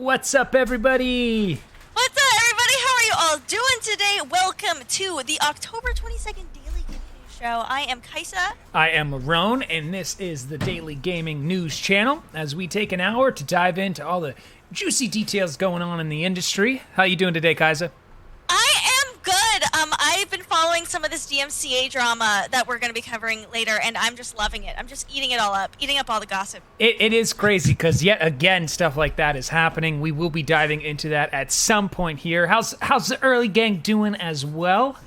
What's up, everybody? What's up, everybody? How are you all doing today? Welcome to the October 22nd Daily Gaming News Show. I am Kaisa. I am Marrone, and this is the Daily Gaming News channel as we take an hour to dive into all the juicy details going on in the industry. How you doing today, Kaisa? I am good. I've been following some of this DMCA drama that we're going to be covering later, and I'm just loving it. I'm just eating it all up, eating up all the gossip. It is crazy because yet again stuff like that is happening. We will be diving into that at some point here. How's the early gang doing as well?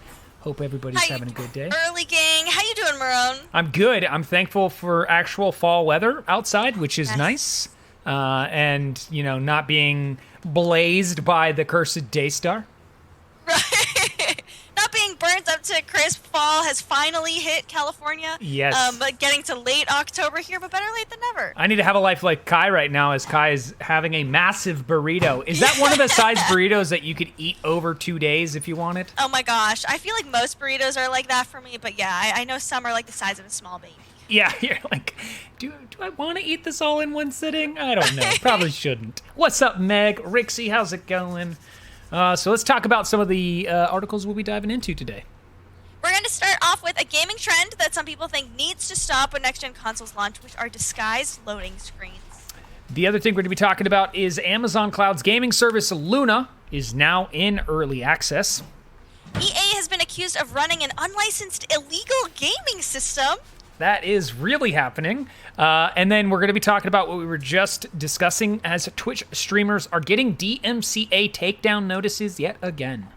Hope everybody's having a good day. Early gang, how you doing, Marrone? I'm good. I'm thankful for actual fall weather outside, which is Yes. nice. And, you know, not being blazed by the cursed Daystar. Right. Not being burnt up to crisp. Fall has finally hit California. Yes. But getting to late October here, but better late than never. I need to have a life like Kai right now, as Kai is having a massive burrito. Is that one of the size burritos that you could eat over 2 days if you wanted? Oh my gosh. I feel like most burritos are like that for me, but yeah, I know some are like the size of a small baby. Yeah, you're like, do I want to eat this all in one sitting? I don't know. Probably shouldn't. What's up, Meg? Rixie, how's it going? So let's talk about some of the articles we'll be diving into today. We're going to start off with a gaming trend that some people think needs to stop when next-gen consoles launch, which are disguised loading screens. The other thing we're going to be talking about is Amazon Cloud's gaming service Luna is now in early access. EA has been accused of running an unlicensed illegal gaming system. That is really happening. And then we're going to be talking about what we were just discussing as Twitch streamers are getting DMCA takedown notices yet again.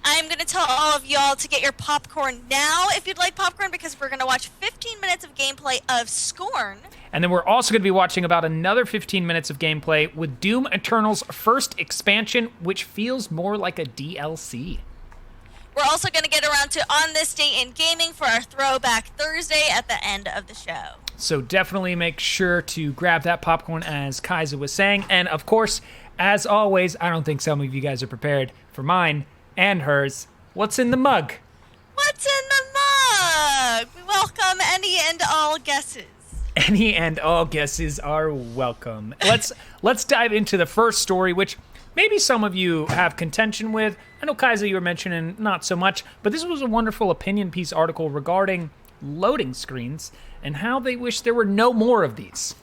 I'm going to tell all of y'all to get your popcorn now if you'd like popcorn, because we're going to watch 15 minutes of gameplay of Scorn. And then we're also going to be watching about another 15 minutes of gameplay with Doom Eternal's first expansion, which feels more like a DLC. We're also going to get around to On This Day in Gaming for our Throwback Thursday at the end of the show. So definitely make sure to grab that popcorn, as Kaisa was saying. And of course, as always, I don't think some of you guys are prepared for mine and hers. What's in the mug? What's in the mug? We welcome any and all guesses. Any and all guesses are welcome. Let's dive into the first story, which maybe some of you have contention with. I know, Kaisa, you were mentioning not so much, but this was a wonderful opinion piece article regarding loading screens and how they wish there were no more of these.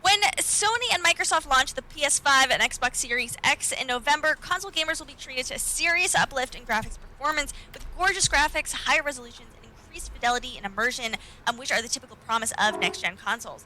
When Sony and Microsoft launched the PS5 and Xbox Series X in November, console gamers will be treated to a serious uplift in graphics performance with gorgeous graphics, higher resolutions, and increased fidelity and immersion, which are the typical promise of next-gen consoles.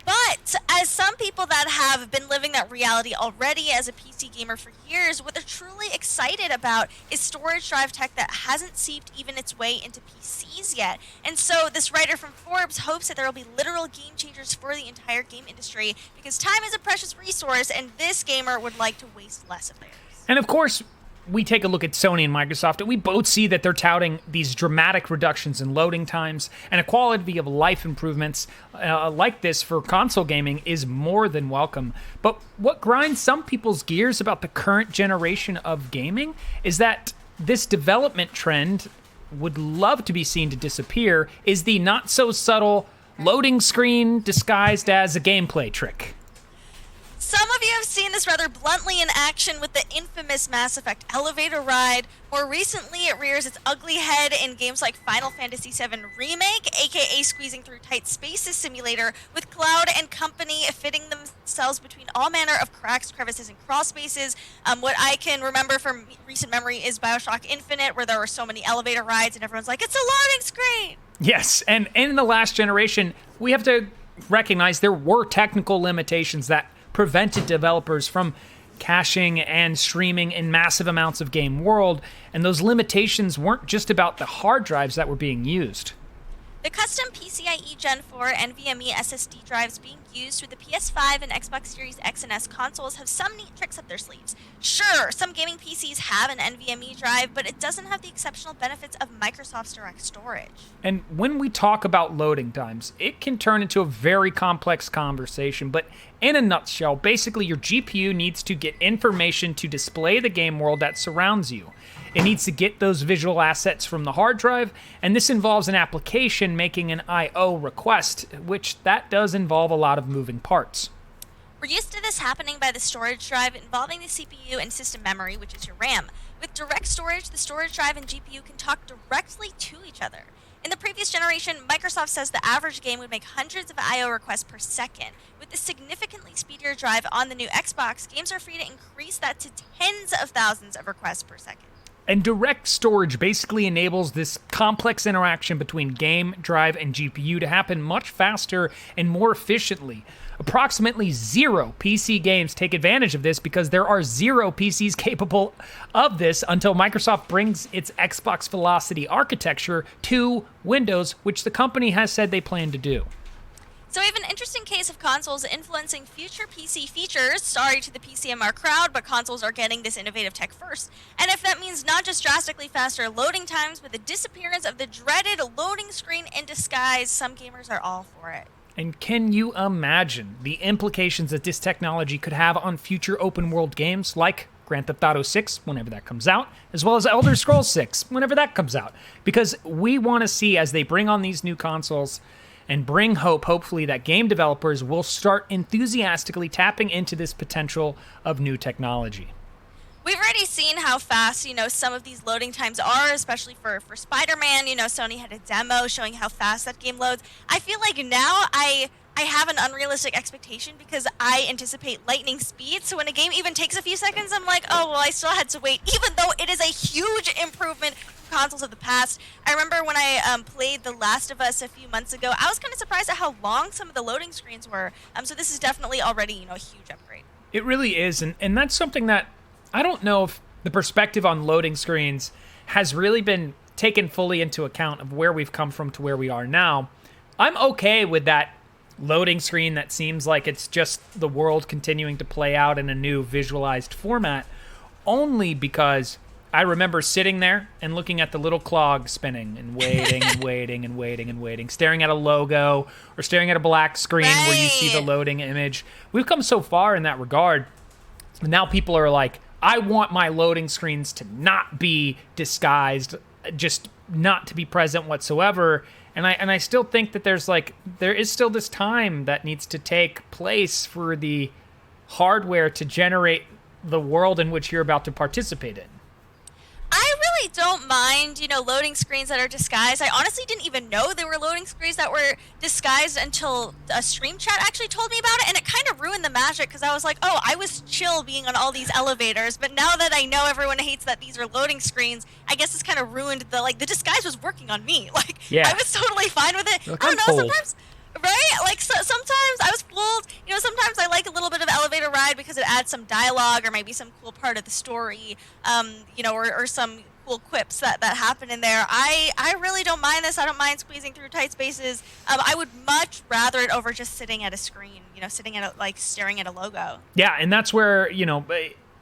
But as some people that have been living that reality already as a PC gamer for years, what they're truly excited about is storage drive tech that hasn't seeped even its way into PCs yet. And so this writer from Forbes hopes that there will be literal game changers for the entire game industry, because time is a precious resource and this gamer would like to waste less of theirs. And of course, we take a look at Sony and Microsoft, and we both see that they're touting these dramatic reductions in loading times, and a quality of life improvements like this for console gaming is more than welcome. But what grinds some people's gears about the current generation of gaming is that this development trend would love to be seen to disappear is the not-so-subtle loading screen disguised as a gameplay trick. Some of you have seen this rather bluntly in action with the infamous Mass Effect elevator ride. More recently, it rears its ugly head in games like Final Fantasy VII Remake, aka squeezing through tight spaces simulator, with Cloud and company fitting themselves between all manner of cracks, crevices, and crawl spaces. What I can remember from recent memory is BioShock Infinite, where there were so many elevator rides and everyone's like, it's a loading screen! Yes, and in the last generation, we have to recognize there were technical limitations that prevented developers from caching and streaming in massive amounts of game world, and those limitations weren't just about the hard drives that were being used. The custom PCIe Gen 4 NVMe SSD drives being used with the PS5 and Xbox Series X and S consoles have some neat tricks up their sleeves. Sure, some gaming PCs have an NVMe drive, but it doesn't have the exceptional benefits of Microsoft's direct storage. And when we talk about loading times, it can turn into a very complex conversation, but in a nutshell, basically your GPU needs to get information to display the game world that surrounds you. It needs to get those visual assets from the hard drive, and this involves an application making an I/O request, which that does involve a lot of moving parts. We're used to this happening by the storage drive involving the CPU and system memory, which is your RAM. With direct storage, the storage drive and GPU can talk directly to each other. In the previous generation, Microsoft says the average game would make hundreds of I/O requests per second. With the significantly speedier drive on the new Xbox, games are free to increase that to tens of thousands of requests per second. And direct storage basically enables this complex interaction between game, drive, and GPU to happen much faster and more efficiently. Approximately 0 PC games take advantage of this because there are 0 PCs capable of this until Microsoft brings its Xbox Velocity architecture to Windows, which the company has said they plan to do. So we have an interesting case of consoles influencing future PC features. Sorry to the PCMR crowd, but consoles are getting this innovative tech first. And if that means not just drastically faster loading times, but the disappearance of the dreaded loading screen in disguise, some gamers are all for it. And can you imagine the implications that this technology could have on future open world games like Grand Theft Auto 6, whenever that comes out, as well as Elder Scrolls 6, whenever that comes out? Because we want to see, as they bring on these new consoles and bring hope, hopefully, that game developers will start enthusiastically tapping into this potential of new technology. We've already seen how fast, some of these loading times are, especially for Spider-Man. Sony had a demo showing how fast that game loads. I feel like now I have an unrealistic expectation because I anticipate lightning speed. So when a game even takes a few seconds, I'm like, oh, well, I still had to wait, even though it is a huge improvement from consoles of the past. I remember when I played The Last of Us a few months ago, I was kind of surprised at how long some of the loading screens were. So this is definitely already, a huge upgrade. It really is. And that's something that I don't know if the perspective on loading screens has really been taken fully into account of where we've come from to where we are now. I'm okay with that loading screen that seems like it's just the world continuing to play out in a new visualized format, only because I remember sitting there and looking at the little clog spinning and waiting and waiting and waiting and waiting, staring at a logo or staring at a black screen where you see the loading image. We've come so far in that regard. Now people are like, I want my loading screens to not be disguised, just not to be present whatsoever. And I still think that there is still this time that needs to take place for the hardware to generate the world in which you're about to participate in. I really don't mind, loading screens that are disguised. I honestly didn't even know there were loading screens that were disguised until a stream chat actually told me about it, and it kind of ruined the magic because I was like, oh, I was chill being on all these elevators, but now that I know everyone hates that these are loading screens, I guess it's kind of ruined the disguise was working on me. I was totally fine with it. I don't know, sometimes... Right? Sometimes I was fooled. Sometimes I like a little bit of elevator ride because it adds some dialogue or maybe some cool part of the story, or some cool quips that happen in there. I really don't mind this. I don't mind squeezing through tight spaces. I would much rather it over just sitting at a screen, sitting at staring at a logo. Yeah, and that's where,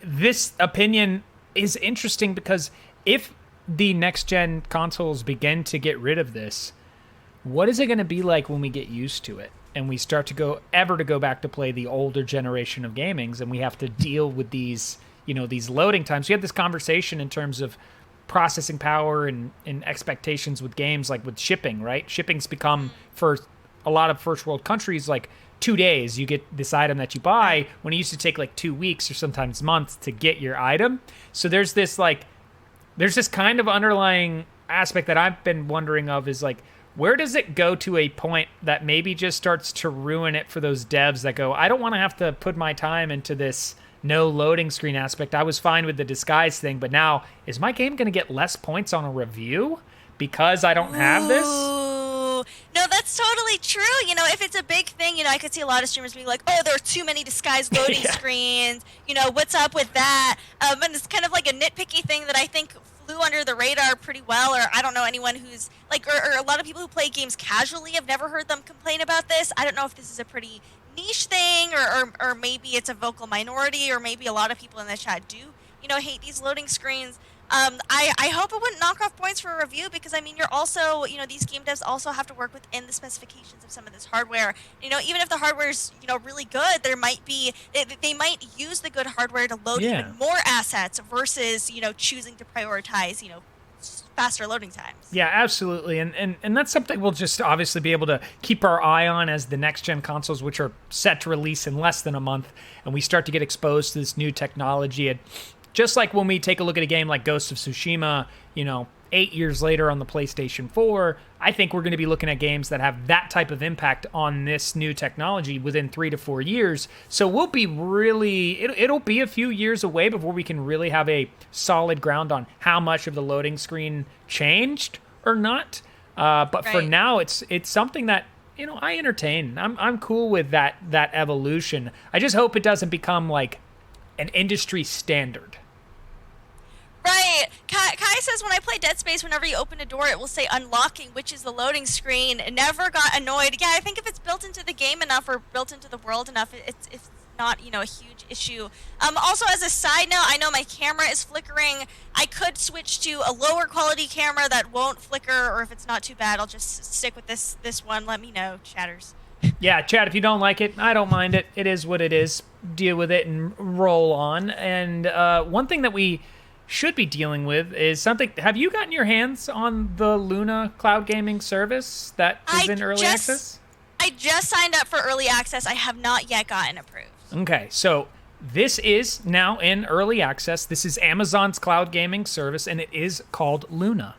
this opinion is interesting because if the next-gen consoles begin to get rid of this, what is it going to be like when we get used to it and we start to go back to play the older generation of gamings and we have to deal with these, these loading times? We had this conversation in terms of processing power and expectations with games, like with shipping, right? Shipping's become, for a lot of first world countries, like 2 days. You get this item that you buy when it used to take like 2 weeks or sometimes months to get your item. So there's this kind of underlying aspect that I've been wondering of is like, where does it go to a point that maybe just starts to ruin it for those devs that go, I don't want to have to put my time into this no loading screen aspect. I was fine with the disguise thing, but now is my game going to get less points on a review because I don't have this? No, that's totally true. If it's a big thing, I could see a lot of streamers being like, oh, there are too many disguised loading screens. What's up with that? And it's kind of like a nitpicky thing that I think flew under the radar pretty well, or I don't know anyone who's or a lot of people who play games casually have never heard them complain about this. I don't know if this is a pretty niche thing, or maybe it's a vocal minority, or maybe a lot of people in the chat do, hate these loading screens. I hope it wouldn't knock off points for a review because, you're also, these game devs also have to work within the specifications of some of this hardware. Even if the hardware's, really good, they might use the good hardware to load even more assets versus, choosing to prioritize, faster loading times. Yeah, absolutely. And that's something we'll just obviously be able to keep our eye on as the next-gen consoles, which are set to release in less than a month, and we start to get exposed to this new technology. And just like when we take a look at a game like Ghost of Tsushima, 8 years later on the PlayStation 4, I think we're going to be looking at games that have that type of impact on this new technology within 3 to 4 years. So we'll be it'll be a few years away before we can really have a solid ground on how much of the loading screen changed or not. But for now, it's something that I entertain. I'm cool with that evolution. I just hope it doesn't become like an industry standard. Right. Kai says, when I play Dead Space, whenever you open a door, it will say unlocking, which is the loading screen. Never got annoyed. Yeah, I think if it's built into the game enough or built into the world enough, it's not, a huge issue. Also, as a side note, I know my camera is flickering. I could switch to a lower quality camera that won't flicker, or if it's not too bad, I'll just stick with this one. Let me know, chatters. Yeah, chat, if you don't like it, I don't mind it. It is what it is. Deal with it and roll on. And one thing that we should be dealing with is something. Have you gotten your hands on the Luna cloud gaming service that is in early access? I just signed up for early access. I have not yet gotten approved. Okay, so this is now in early access. This is Amazon's cloud gaming service, and it is called Luna.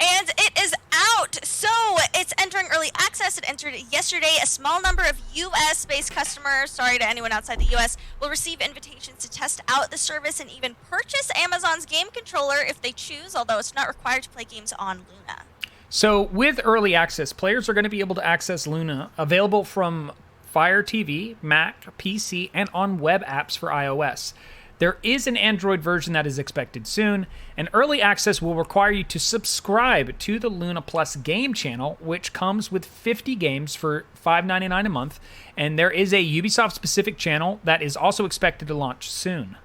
And it is out. So it's entering early access. It entered yesterday. A small number of U.S.-based customers, sorry to anyone outside the U.S., will receive invitations to test out the service and even purchase Amazon's game controller if they choose, although it's not required to play games on Luna. So with early access, players are going to be able to access Luna, available from Fire TV, Mac, PC, and on web apps for iOS. There is an Android version that is expected soon, and early access will require you to subscribe to the Luna Plus game channel, which comes with 50 games for $5.99 a month, and there is a Ubisoft-specific channel that is also expected to launch soon.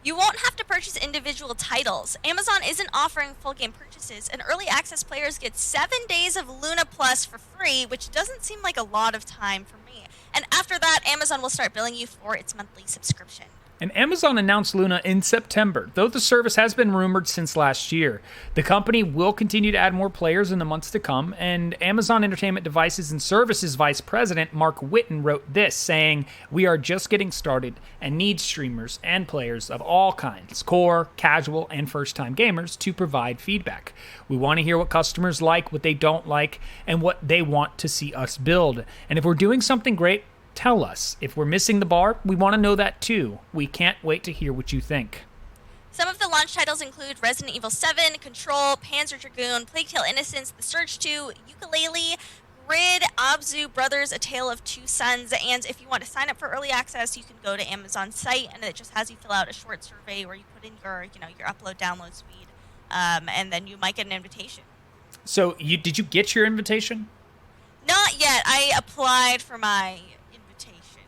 You won't have to purchase individual titles. Amazon isn't offering full game purchases, and early access players get 7 days of Luna Plus for free, which doesn't seem like a lot of time for me. And after that, Amazon will start billing you for its monthly subscription. And Amazon announced Luna in September, though the service has been rumored since last year. The company will continue to add more players in the months to come, and Amazon Entertainment Devices and Services Vice President Mark Whitten wrote this, saying, "We are just getting started and need streamers and players of all kinds, core, casual, and first-time gamers, to provide feedback. We want to hear what customers like, what they don't like, and what they want to see us build. And if we're doing something great, tell us. If we're missing the bar, we want to know that too. We can't wait to hear what you think." Some of the launch titles include Resident Evil 7, Control, Panzer Dragoon, Plague Tale Innocence, The Surge 2, Yooka-Laylee, Grid, Abzu Brothers, A Tale of Two Sons, and if you want to sign up for early access, you can go to Amazon's site, and it just has you fill out a short survey where you put in your upload-download speed, and then you might get an invitation. So, did you get your invitation? Not yet. I applied for my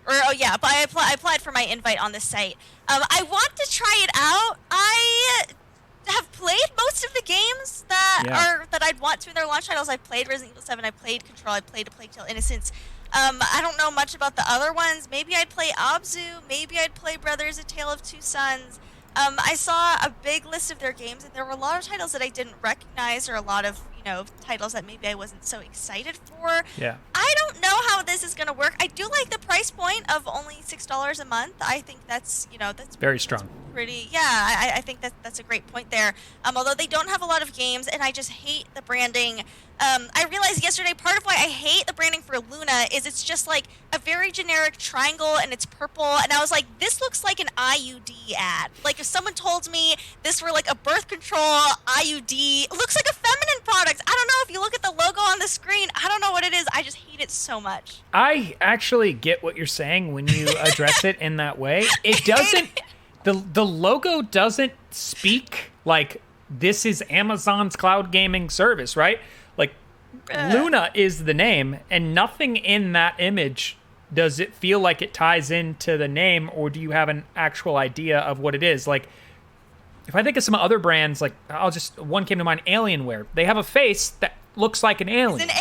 I applied for my invite on the site. I want to try it out. I have played most of the games that I'd want to in their launch titles. I played Resident Evil 7. I played Control. I played A Plague Tale Innocence. I don't know much about the other ones. Maybe I'd play Abzu. Maybe I'd play Brothers: A Tale of Two Sons. I saw a big list of their games, and there were a lot of titles that I didn't recognize, or a lot of titles that maybe I wasn't so excited for. Yeah. I don't know how this is going to work. I do like the price point of only $6 a month. I think that's very strong. Pretty, yeah. I think that's a great point there. Although they don't have a lot of games, and I just hate the branding. I realized yesterday part of why I hate the branding for Luna is it's just like a very generic triangle, and it's purple, and I was like, this looks like an IUD ad. Like if someone told me this were like a birth control IUD, it looks like a feminine product. I don't know, if you look at the logo on the screen, I don't know what it is. I just hate it so much. I actually get what you're saying when you address it in that way. It doesn't, the logo doesn't speak like this is Amazon's cloud gaming service, right? Like Luna is the name, and nothing in that image does it feel like it ties into the name, or do you have an actual idea of what it is? Like, if I think of some other brands, like one came to mind, Alienware. They have a face that looks like an alien. It's an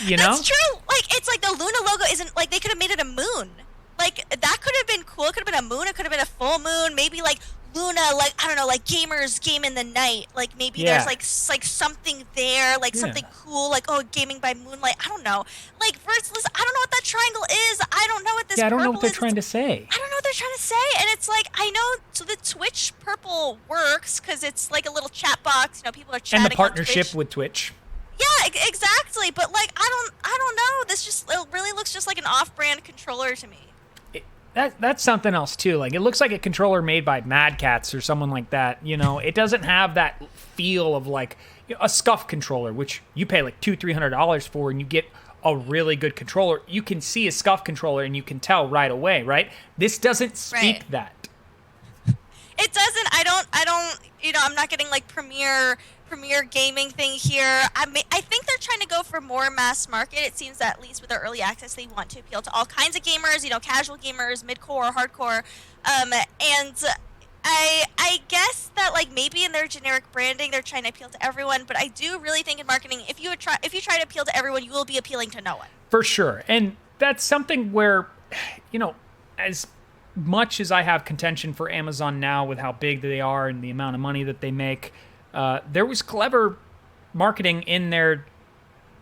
alien. That's true. Like, it's like the Luna logo isn't, like, they could have made it a moon. Like, that could have been cool. It could have been a moon. It could have been a full moon. Maybe, like, Luna, like, I don't know, like gamers game in the night, like maybe Yeah. there's like something there, like something cool, like, oh, gaming by moonlight, I don't know, like versus, I don't know what that triangle is, I don't know what this Yeah, I don't know purple what they're is. trying to say. I don't know what they're trying to say, and it's like, I know, so the Twitch purple works because it's like a little chat box, you know, people are chatting And the partnership on Twitch. with Twitch. Yeah, exactly, but like, I don't know, this just, it really looks just like an off-brand controller to me. That's something else too. Like, it looks like a controller made by Mad Cats or someone like that. You know, it doesn't have that feel of like a SCUF controller, which you pay like $200-300 for, and you get a really good controller. You can see a SCUF controller and you can tell right away, right? This doesn't speak that. It doesn't. I don't. You know, I'm not getting like premier gaming thing here. I think they're trying to go for more mass market. It seems that at least with their early access, they want to appeal to all kinds of gamers. You know, casual gamers, mid-core, hardcore, and I guess that like maybe in their generic branding, they're trying to appeal to everyone. But I do really think in marketing, if you try to appeal to everyone, you will be appealing to no one. For sure, and that's something where, you know, as much as I have contention for Amazon now with how big they are and the amount of money that they make, there was clever marketing in their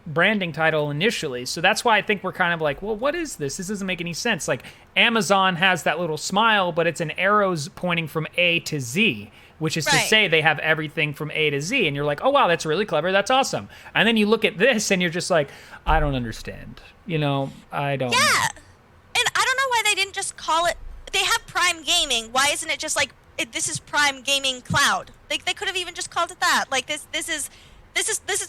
branding title initially. So that's why I think we're kind of like, well, what is this? This doesn't make any sense. Like, Amazon has that little smile, but it's an arrows pointing from A to Z, which is to say they have everything from A to Z. And you're like, oh, wow, that's really clever. That's awesome. And then you look at this and you're just like, I don't understand. You know, I don't. Yeah. And I don't know why they didn't just call it. They have Prime Gaming. Why isn't it just like this is Prime Gaming Cloud? Like, they could have even just called it that. Like, this is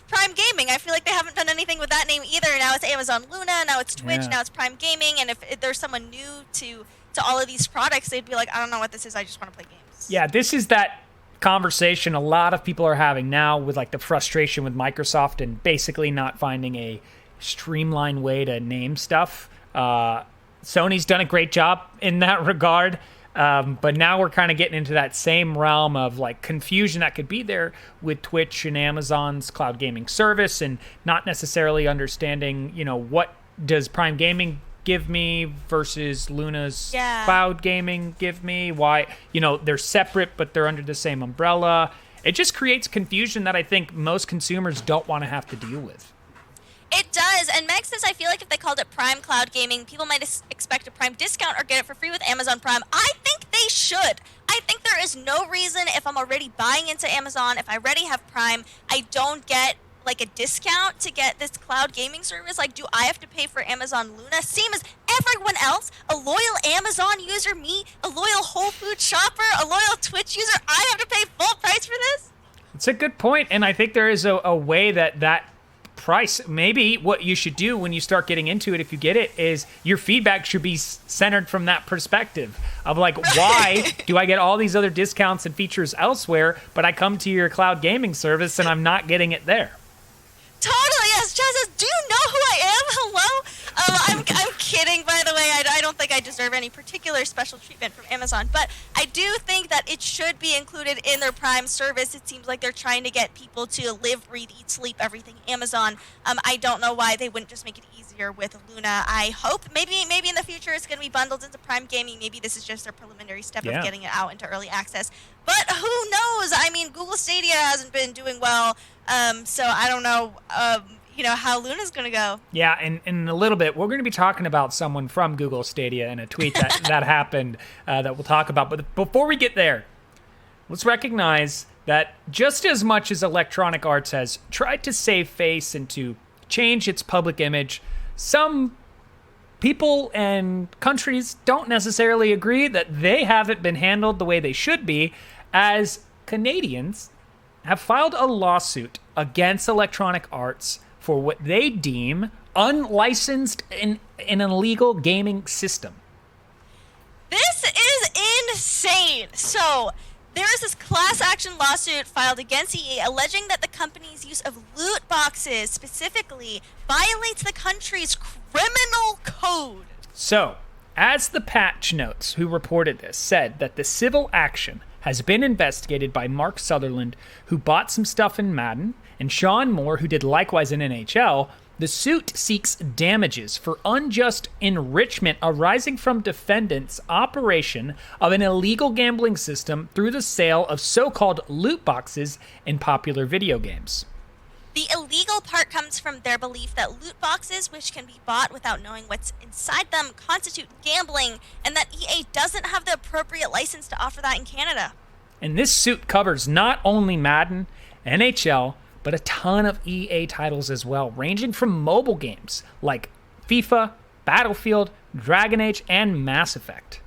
Prime Gaming. I feel like they haven't done anything with that name either. Now it's Amazon Luna. Now it's Twitch. Now it's Prime Gaming. And if there's someone new to all of these products, they'd be like, I don't know what this is. I just want to play games. Yeah, this is that conversation a lot of people are having now with like the frustration with Microsoft and basically not finding a streamlined way to name stuff. Sony's done a great job in that regard, but now we're kind of getting into that same realm of like confusion that could be there with Twitch and Amazon's cloud gaming service, and not necessarily understanding, you know, what does Prime Gaming give me versus Luna's cloud gaming give me? Why, you know, they're separate, but they're under the same umbrella. It just creates confusion that I think most consumers don't want to have to deal with. It does, and Meg says, I feel like if they called it Prime Cloud Gaming, people might expect a Prime discount or get it for free with Amazon Prime. I think they should. I think there is no reason, if I'm already buying into Amazon, if I already have Prime, I don't get like a discount to get this cloud gaming service. Like, do I have to pay for Amazon Luna? Same as everyone else, a loyal Amazon user, me, a loyal Whole Foods shopper, a loyal Twitch user, I have to pay full price for this? It's a good point, and I think there is a way that price, maybe what you should do when you start getting into it, if you get it, is your feedback should be centered from that perspective of like, why do I get all these other discounts and features elsewhere, but I come to your cloud gaming service and I'm not getting it there? Totally, yes. Chaz says, do you know who I am? Hello? I'm kidding, by the way. I don't think I deserve any particular special treatment from Amazon, but I do think that it should be included in their Prime service. It seems like they're trying to get people to live, breathe, eat, sleep, everything Amazon. I don't know why they wouldn't just make it easier with Luna. I hope maybe in the future it's going to be bundled into Prime Gaming. Maybe this is just their preliminary step of getting it out into early access. But who knows? I mean, Google Stadia hasn't been doing well, so I don't know. You know, how Luna's going to go. Yeah, and in a little bit, we're going to be talking about someone from Google Stadia in a tweet that happened that we'll talk about. But before we get there, let's recognize that just as much as Electronic Arts has tried to save face and to change its public image, some people and countries don't necessarily agree that they haven't been handled the way they should be, as Canadians have filed a lawsuit against Electronic Arts for what they deem unlicensed and an illegal gaming system. This is insane. So, there is this class action lawsuit filed against EA alleging that the company's use of loot boxes specifically violates the country's criminal code. So, as the patch notes who reported this said, that the civil action has been investigated by Mark Sutherland, who bought some stuff in Madden, and Sean Moore, who did likewise in NHL, The suit seeks damages for unjust enrichment arising from defendants' operation of an illegal gambling system through the sale of so-called loot boxes in popular video games. The illegal part comes from their belief that loot boxes, which can be bought without knowing what's inside them, constitute gambling, and that EA doesn't have the appropriate license to offer that in Canada. And this suit covers not only Madden, NHL, but a ton of EA titles as well, ranging from mobile games like FIFA, Battlefield, Dragon Age, and Mass Effect.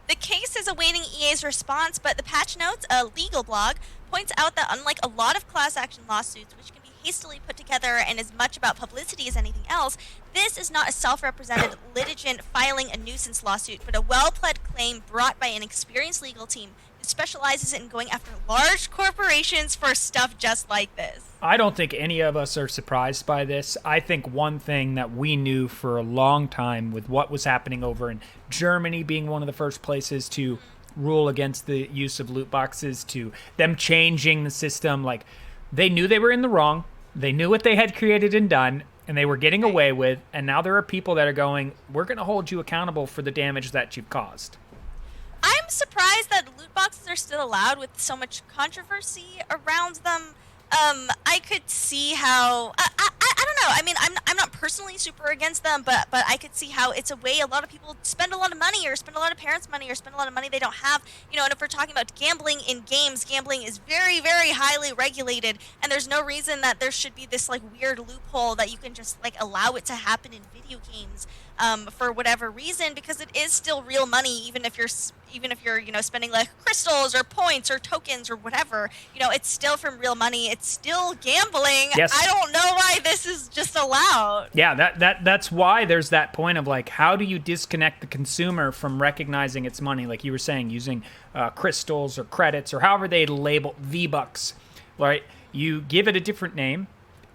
The case is awaiting EA's response, but the patch notes, a legal blog, points out that unlike a lot of class action lawsuits, which can be hastily put together and as much about publicity as anything else, this is not a self-represented litigant filing a nuisance lawsuit, but a well-pled claim brought by an experienced legal team who specializes in going after large corporations for stuff just like this. I don't think any of us are surprised by this. I think one thing that we knew for a long time with what was happening over in Germany being one of the first places to rule against the use of loot boxes, to them changing the system, like they knew they were in the wrong, they knew what they had created and done, and they were getting away with, and now there are people that are going, we're going to hold you accountable for the damage that you've caused. I'm surprised that loot boxes are still allowed with so much controversy around them. I could see how I don't know. I mean, I'm not personally super against them, but I could see how it's a way a lot of people spend a lot of money, or spend a lot of parents' money, or spend a lot of money they don't have. You know, and if we're talking about gambling in games, gambling is very, very highly regulated, and there's no reason that there should be this like weird loophole that you can just like allow it to happen in video games for whatever reason, because it is still real money, even if you're you know spending like crystals or points or tokens or whatever. You know, it's still from real money. It's still gambling. Yes. I don't know why this is just allowed. Yeah, that's why there's that point of like, how do you disconnect the consumer from recognizing it's money? Like you were saying, using crystals or credits or however they label V-Bucks, right? You give it a different name.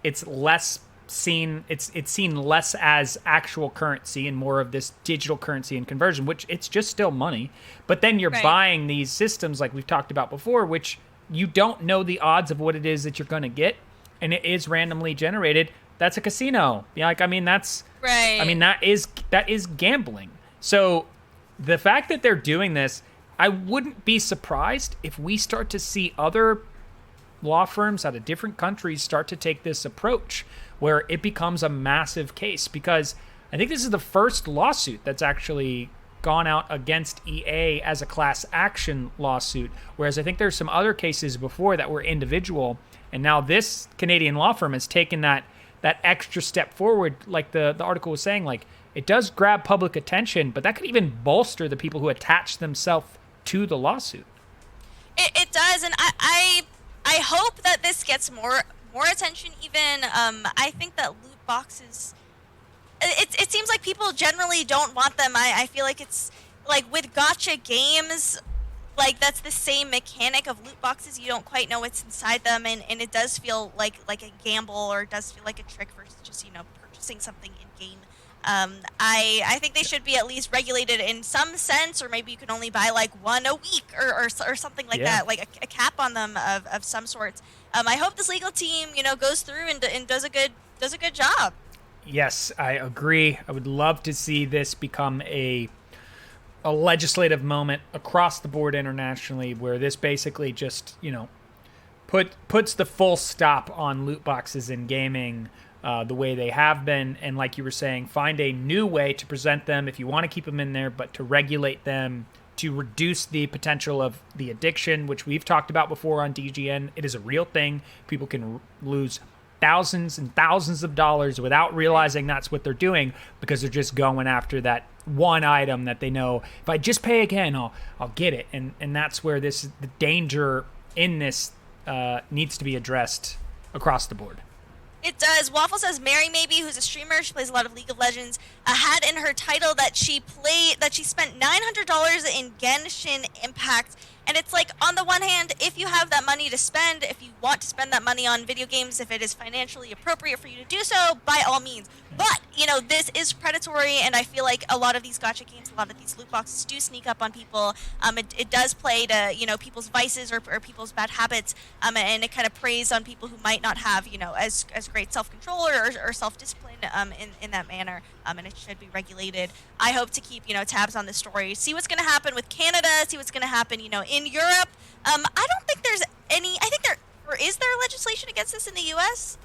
It's less seen. It's seen less as actual currency and more of this digital currency and conversion, which it's just still money. But then you're buying these systems like we've talked about before, which you don't know the odds of what it is that you're going to get, and it is randomly generated. That's a casino. Yeah, like I mean that's right. I mean that is gambling. So the fact that they're doing this, I wouldn't be surprised if we start to see other law firms out of different countries start to take this approach where it becomes a massive case, because I think this is the first lawsuit that's actually gone out against EA as a class action lawsuit, whereas I think there's some other cases before that were individual, and now this Canadian law firm has taken that extra step forward. Like the article was saying, like it does grab public attention, but that could even bolster the people who attach themselves to the lawsuit. It does, and I hope that this gets more attention even. I think that loot boxes, it seems like people generally don't want them. I feel like it's like with gacha games, like that's the same mechanic of loot boxes. You don't quite know what's inside them, and it does feel like a gamble, or it does feel like a trick versus just, you know, purchasing something in game. I think they should be at least regulated in some sense, or maybe you can only buy like one a week or something like that, like a cap on them of some sorts. I hope this legal team, you know, goes through and does a good job. Yes, I agree. I would love to see this become a legislative moment across the board internationally, where this basically just, you know, puts the full stop on loot boxes in gaming the way they have been, and like you were saying, find a new way to present them if you want to keep them in there, but to regulate them, to reduce the potential of the addiction, which we've talked about before on DGN. It is a real thing. People can lose thousands and thousands of dollars without realizing that's what they're doing, because they're just going after that one item that they know, if I just pay again, I'll get it. And that's where the danger in this needs to be addressed across the board. It does. Waffle says Mary Maybe, who's a streamer, she plays a lot of League of Legends, had in her title that she spent $900 in Genshin Impact, And it's like, on the one hand, if you have that money to spend, if you want to spend that money on video games, if it is financially appropriate for you to do so, by all means. But, this is predatory, and I feel like a lot of these gacha games, a lot of these loot boxes do sneak up on people. It does play to, people's vices or people's bad habits, and it kind of preys on people who might not have, as great self-control or self-discipline in that manner, and it should be regulated. I hope to keep, tabs on this story, see what's going to happen with Canada, see what's going to happen, in Europe. I don't think there's any, is there legislation against this in the U.S.?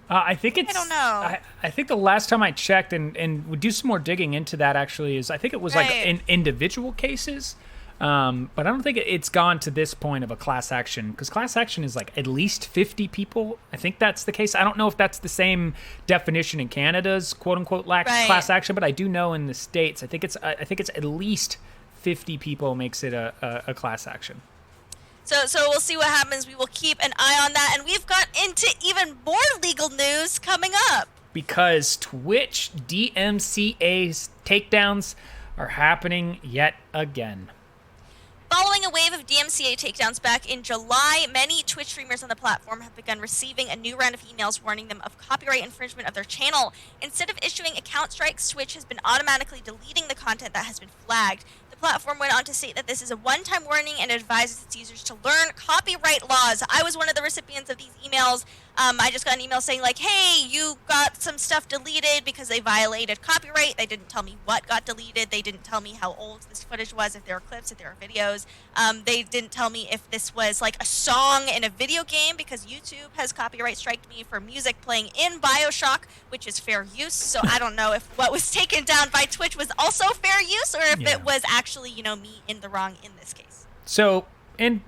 I think it's. I don't know. I think the last time I checked and would do some more digging into that actually is I think it was like in individual cases, but I don't think it's gone to this point of a class action because class action is like at least 50 people. I think that's the case. I don't know if that's the same definition in Canada's quote unquote class action, but I do know in the States I think it's at least 50 people makes it a class action. So we'll see what happens. We will keep an eye on that. And we've got into even more legal news coming up. Because Twitch DMCA's takedowns are happening yet again. Following a wave of DMCA takedowns back in July, many Twitch streamers on the platform have begun receiving a new round of emails warning them of copyright infringement of their channel. Instead of issuing account strikes, Twitch has been automatically deleting the content that has been flagged. The platform went on to state that this is a one-time warning and advises its users to learn copyright laws. I was one of the recipients of these emails. I just got an email saying like, hey, you got some stuff deleted because they violated copyright. They didn't tell me what got deleted. They didn't tell me how old this footage was, if there were clips, if there were videos. They didn't tell me if this was like a song in a video game because YouTube has copyright striked me for music playing in BioShock, which is fair use. So I don't know if what was taken down by Twitch was also fair use or if it was actually, me in the wrong in this case. So in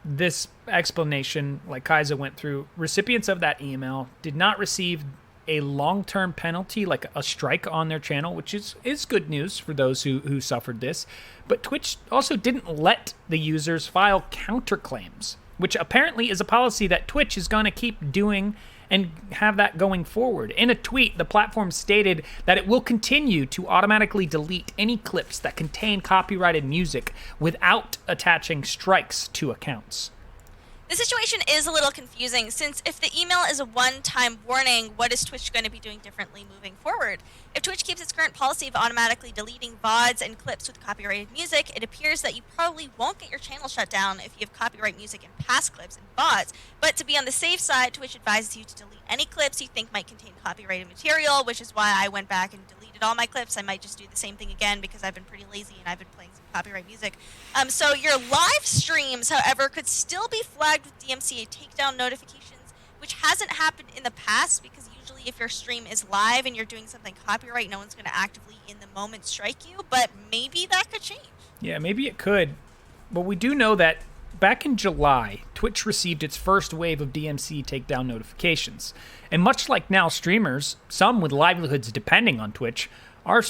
this explanation, like Kaisa went through, recipients of that email did not receive a long-term penalty, like a strike on their channel, which is good news for those who suffered this. But Twitch also didn't let the users file counterclaims, which apparently is a policy that Twitch is going to keep doing and have that going forward. In a tweet, the platform stated that it will continue to automatically delete any clips that contain copyrighted music without attaching strikes to accounts. The situation is a little confusing since if the email is a one-time warning, what is Twitch going to be doing differently moving forward? If Twitch keeps its current policy of automatically deleting VODs and clips with copyrighted music, it appears that you probably won't get your channel shut down if you have copyright music in past clips and VODs. But to be on the safe side, Twitch advises you to delete any clips you think might contain copyrighted material, which is why I went back and deleted all my clips. I might just do the same thing again because I've been pretty lazy and I've been playing some copyright music. So your live streams, however, could still be flagged with DMCA takedown notifications, which hasn't happened in the past because usually if your stream is live and you're doing something copyright, no one's going to actively in the moment strike you, but maybe that could change. Yeah, maybe it could. But we do know that back in July, Twitch received its first wave of DMCA takedown notifications. And much like now streamers, some with livelihoods depending on Twitch, are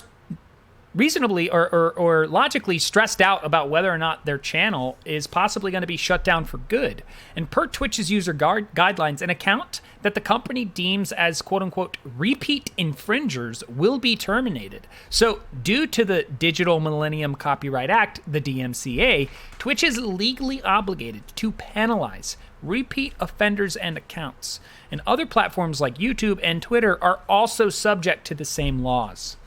reasonably or logically stressed out about whether or not their channel is possibly going to be shut down for good. And per Twitch's user guidelines, an account that the company deems as quote-unquote repeat infringers will be terminated. So due to the Digital Millennium Copyright Act, the DMCA, Twitch is legally obligated to penalize repeat offenders and accounts. And other platforms like YouTube and Twitter are also subject to the same laws.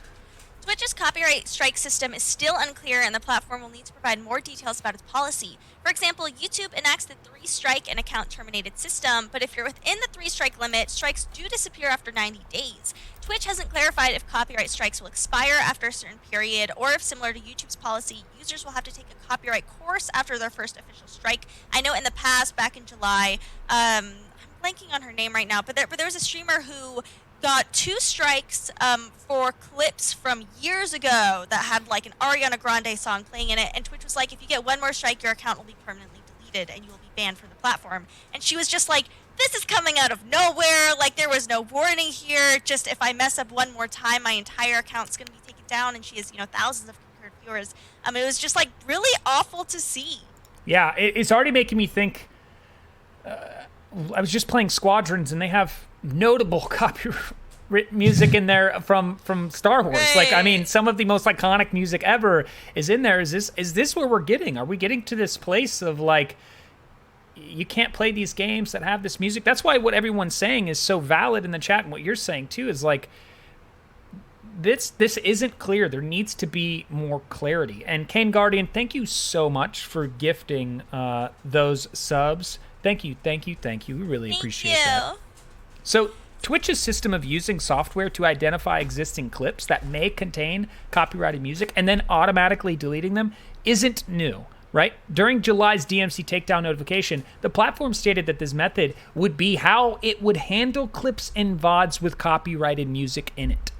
Twitch's copyright strike system is still unclear, and the platform will need to provide more details about its policy. For example, YouTube enacts the 3-strike and account terminated system, but if you're within the 3-strike limit, strikes do disappear after 90 days. Twitch hasn't clarified if copyright strikes will expire after a certain period, or if, similar to YouTube's policy, users will have to take a copyright course after their first official strike. I know in the past, back in July, I'm blanking on her name right now, but there was a streamer who got 2 strikes for clips from years ago that had like an Ariana Grande song playing in it, and Twitch was like, if you get one more strike, your account will be permanently deleted and you will be banned from the platform. And she was just like, this is coming out of nowhere, like there was no warning here, just if I mess up one more time, my entire account's going to be taken down, and she has, thousands of concurrent viewers. It was just like really awful to see. Yeah, it's already making me think, I was just playing Squadrons, and they have notable music in there from Star Wars. Right. Like, I mean, some of the most iconic music ever is in there. Is this where we're getting? Are we getting to this place of like, you can't play these games that have this music? That's why what everyone's saying is so valid in the chat, and what you're saying too is like, this isn't clear. There needs to be more clarity. And Kane Guardian, thank you so much for gifting those subs. Thank you. We really appreciate that. So Twitch's system of using software to identify existing clips that may contain copyrighted music and then automatically deleting them isn't new, right? During July's DMC takedown notification, the platform stated that this method would be how it would handle clips and VODs with copyrighted music in it.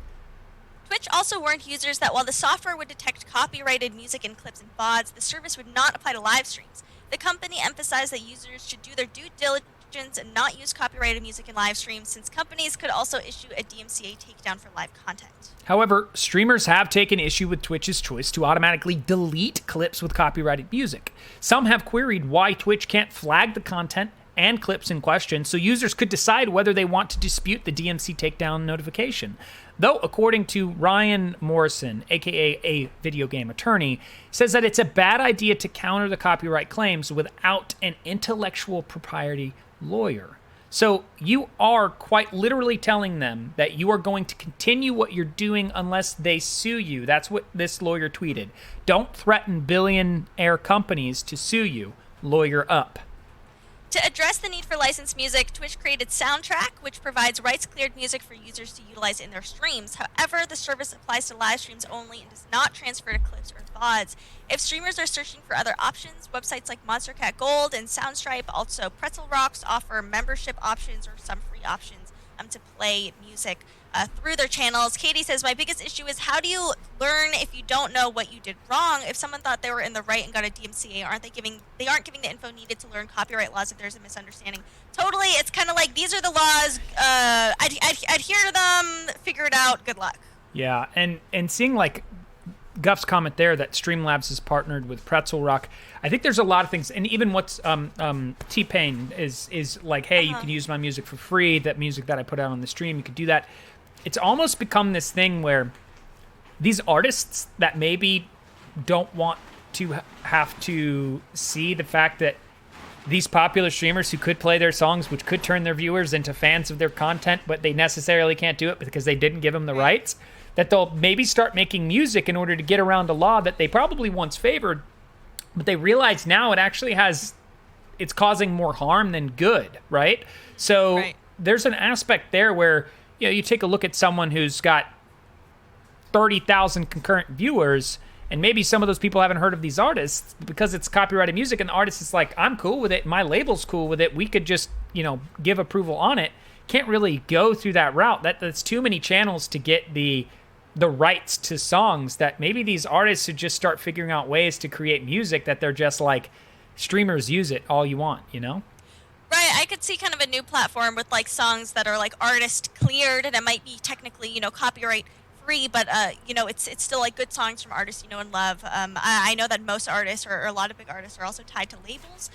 Twitch also warned users that while the software would detect copyrighted music in clips and VODs, the service would not apply to live streams. The company emphasized that users should do their due diligence and not use copyrighted music in live streams, since companies could also issue a DMCA takedown for live content. However, streamers have taken issue with Twitch's choice to automatically delete clips with copyrighted music. Some have queried why Twitch can't flag the content and clips in question so users could decide whether they want to dispute the DMC takedown notification. Though, according to Ryan Morrison, aka a video game attorney, says that it's a bad idea to counter the copyright claims without an intellectual property lawyer. So you are quite literally telling them that you are going to continue what you're doing unless they sue you. That's what this lawyer tweeted. Don't threaten billionaire companies to sue you. Lawyer up. To address the need for licensed music, Twitch created Soundtrack, which provides rights-cleared music for users to utilize in their streams. However, the service applies to live streams only and does not transfer to clips or VODs. If streamers are searching for other options, websites like Monster Cat Gold and Soundstripe, also Pretzel Rocks, offer membership options or some free options to play music through their channels. Katie says, my biggest issue is how do you learn if you don't know what you did wrong? If someone thought they were in the right and got a DMCA, they aren't giving the info needed to learn copyright laws if there's a misunderstanding. Totally, it's kind of like, these are the laws, adhere to them, figure it out, good luck. Yeah, and seeing like Guff's comment there that Streamlabs is partnered with Pretzel Rock, I think there's a lot of things, and even what's T-Pain is like, hey, you can use my music for free, that music that I put out on the stream, you could do that. It's almost become this thing where these artists that maybe don't want to have to see the fact that these popular streamers who could play their songs, which could turn their viewers into fans of their content, but they necessarily can't do it because they didn't give them the rights, that they'll maybe start making music in order to get around a law that they probably once favored, but they realize now it's causing more harm than good, right? So there's an aspect there where, you know, you take a look at someone who's got 30,000 concurrent viewers, and maybe some of those people haven't heard of these artists because it's copyrighted music, and the artist is like, I'm cool with it, my label's cool with it, we could just, you know, give approval on it. Can't really go through that route. That's too many channels to get the rights to songs, that maybe these artists should just start figuring out ways to create music that they're just like, streamers use it all you want, you know? Right, I could see kind of a new platform with like songs that are like artist cleared, and it might be technically, you know, copyright free, but you know, it's still like good songs from artists you know and love. I know that most artists or a lot of big artists are also tied to labels.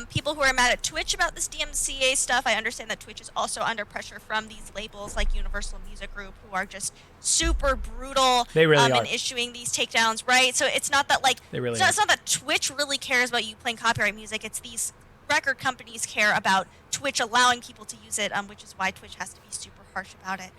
People who are mad at Twitch about this DMCA stuff, I understand that Twitch is also under pressure from these labels like Universal Music Group, who are just super brutal in issuing these takedowns, right? So it's not that like it's not that Twitch really cares about you playing copyright music. It's these record companies care about Twitch allowing people to use it, which is why Twitch has to be super harsh about it.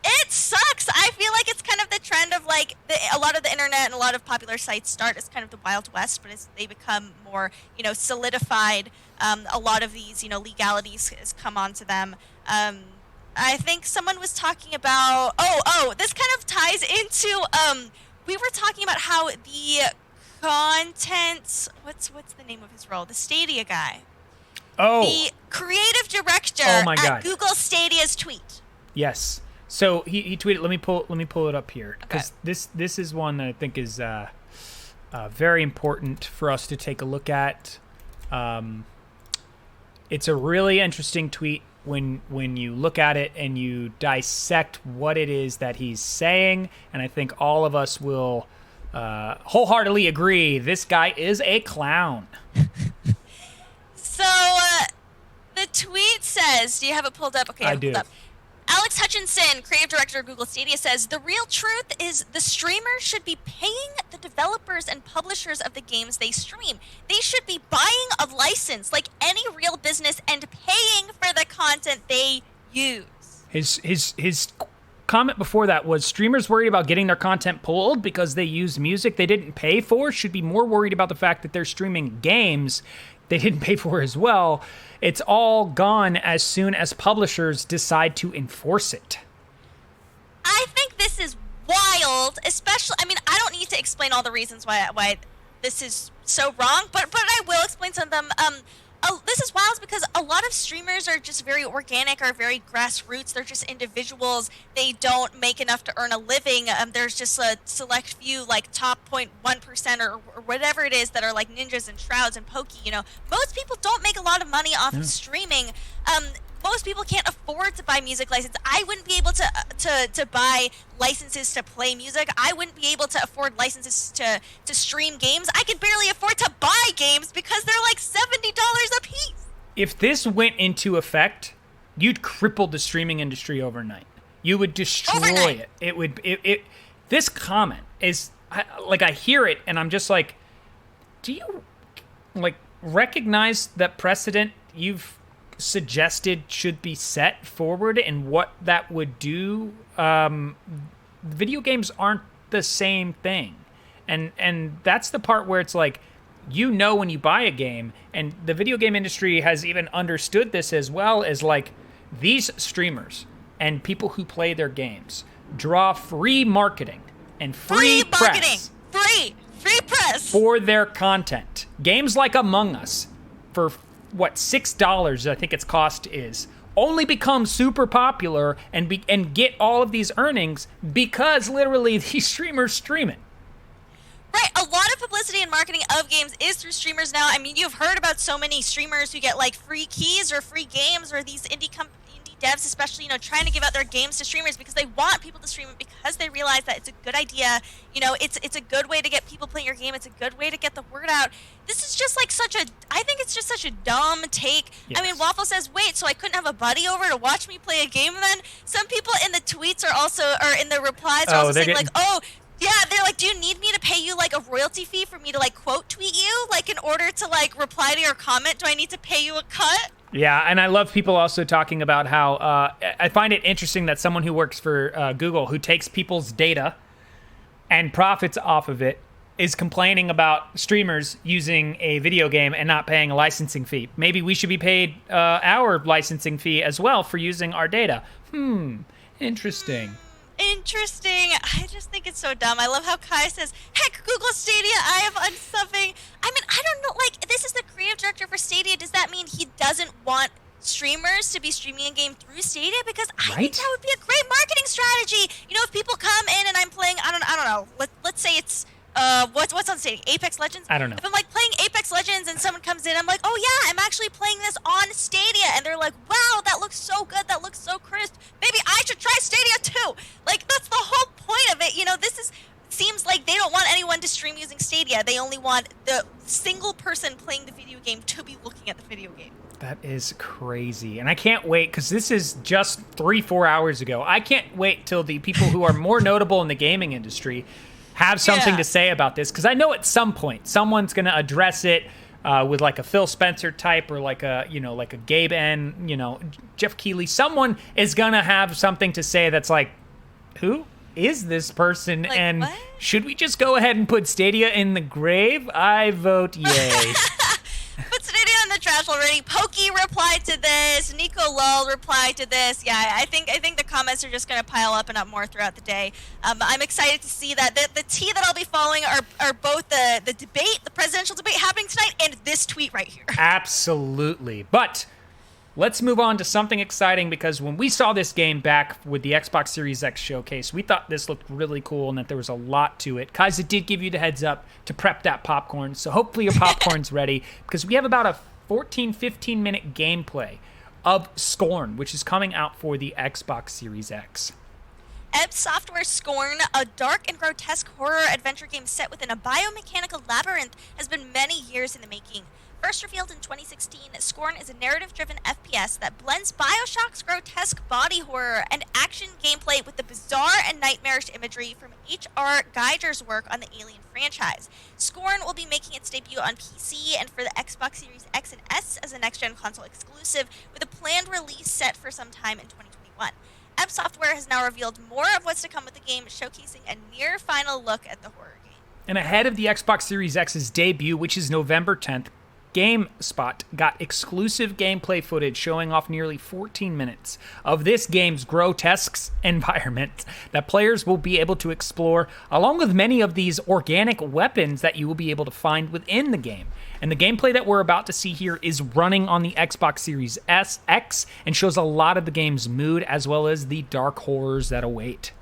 It sucks. I feel like it's kind of the trend of like a lot of the internet and a lot of popular sites start as kind of the Wild West, but as they become more, you know, solidified, a lot of these, you know, legalities has come onto them. I think someone was talking about, this kind of ties into, we were talking about how the content, what's the name of his role? The Stadia guy. Oh. The creative director at Google Stadia's tweet. Yes. So he tweeted. Let me pull it up here, because this is one that I think is very important for us to take a look at. It's a really interesting tweet when you look at it and you dissect what it is that he's saying, and I think all of us will wholeheartedly agree this guy is a clown. So the tweet says, do you have it pulled up? Okay, I do. Pulled up. Alex Hutchinson, creative director of Google Stadia, says the real truth is the streamers should be paying the developers and publishers of the games they stream. They should be buying a license like any real business and paying for the content they use. His comment before that was streamers worried about getting their content pulled because they use music they didn't pay for should be more worried about the fact that they're streaming games they didn't pay for as well. It's all gone as soon as publishers decide to enforce it. I think this is wild, especially, I mean, I don't need to explain all the reasons why this is so wrong, but I will explain some of them. This is wild because a lot of streamers are just very organic or very grassroots. They're just individuals. They don't make enough to earn a living. There's just a select few, like top 0.1% or whatever it is that are like ninjas and shrouds and pokey. You know, most people don't make a lot of money off of streaming. Most people can't afford to buy music licenses. I wouldn't be able to buy licenses to play music. I wouldn't be able to afford licenses to stream games. I could barely afford to buy games because they're like $70 a piece. If this went into effect, you'd cripple the streaming industry overnight. You would destroy it. This comment is I hear it and I'm just like, do you like recognize that precedent you've suggested should be set forward and what that would do? Video games aren't the same thing, and that's the part where it's like, you know, when you buy a game, and the video game industry has even understood this as well, as like these streamers and people who play their games draw free marketing and free press for their content. Games like Among Us, for what, $6 I think its cost is, only become super popular and get all of these earnings because literally these streamers stream it. Right, a lot of publicity and marketing of games is through streamers now. I mean, you've heard about so many streamers who get like free keys or free games, or these indie devs especially, you know, trying to give out their games to streamers because they want people to stream it, because they realize that it's a good idea. You know, it's a good way to get people playing your game. It's a good way to get the word out. This is just like I think it's just such a dumb take. Yes. I mean, Waffle says, wait, so I couldn't have a buddy over to watch me play a game then? Some people in the tweets or in the replies are also saying like, yeah, they're like, do you need me to pay you like a royalty fee for me to like quote tweet you? Like in order to like reply to your comment, do I need to pay you a cut? Yeah, and I love people also talking about how I find it interesting that someone who works for Google, who takes people's data and profits off of it, is complaining about streamers using a video game and not paying a licensing fee. Maybe we should be paid our licensing fee as well for using our data. Interesting. Interesting. I just think it's so dumb. I love how Kai says, heck, Google Stadia, I am unsubbing. I mean, I don't know, like, this is the creative director for Stadia. Does that mean he doesn't want streamers to be streaming a game through Stadia? Because I think that would be a great marketing strategy. You know, if people come in and I'm playing, I don't know, let's say it's, what's on Stadia? Apex Legends? I don't know. If I'm like playing Apex Legends and someone comes in, I'm like, oh yeah, I'm actually playing this on Stadia, and they're like, wow, that looks so good, that looks so crisp. Maybe I should try Stadia too. Like, that's the whole point of it. You know, seems like they don't want anyone to stream using Stadia. They only want the single person playing the video game to be looking at the video game. That is crazy. And I can't wait, because this is just 3-4 hours ago. I can't wait till the people who are more notable in the gaming industry have something to say about this, because I know at some point someone's going to address it with like a Phil Spencer type, or like a Gabe N, Jeff Keighley. Someone is going to have something to say that's like, who is this person? Like, and what? Should we just go ahead and put Stadia in the grave? I vote yay. Put Stadia in the trash already. Pokey replied to this. Nico Lull replied to this. Yeah, I think the comments are just going to pile up and up more throughout the day. I'm excited to see that. The tea that I'll be following are both the debate, the presidential debate happening tonight, and this tweet right here. Absolutely. But let's move on to something exciting, because when we saw this game back with the Xbox Series X showcase, we thought this looked really cool and that there was a lot to it. Kaisa did give you the heads up to prep that popcorn, so hopefully your popcorn's ready, because we have about a 14-15 minute gameplay of Scorn, which is coming out for the Xbox Series X. Ebb Software's Scorn, a dark and grotesque horror adventure game set within a biomechanical labyrinth, has been many years in the making. First revealed in 2016, Scorn is a narrative-driven FPS that blends BioShock's grotesque body horror and action gameplay with the bizarre and nightmarish imagery from H.R. Geiger's work on the Alien franchise. Scorn will be making its debut on PC and for the Xbox Series X and S as a next-gen console exclusive, with a planned release set for some time in 2021. Ep Software has now revealed more of what's to come with the game, showcasing a near-final look at the horror game. And ahead of the Xbox Series X's debut, which is November 10th, GameSpot got exclusive gameplay footage showing off nearly 14 minutes of this game's grotesque environment that players will be able to explore, along with many of these organic weapons that you will be able to find within the game. And the gameplay that we're about to see here is running on the Xbox Series X and shows a lot of the game's mood as well as the dark horrors that await.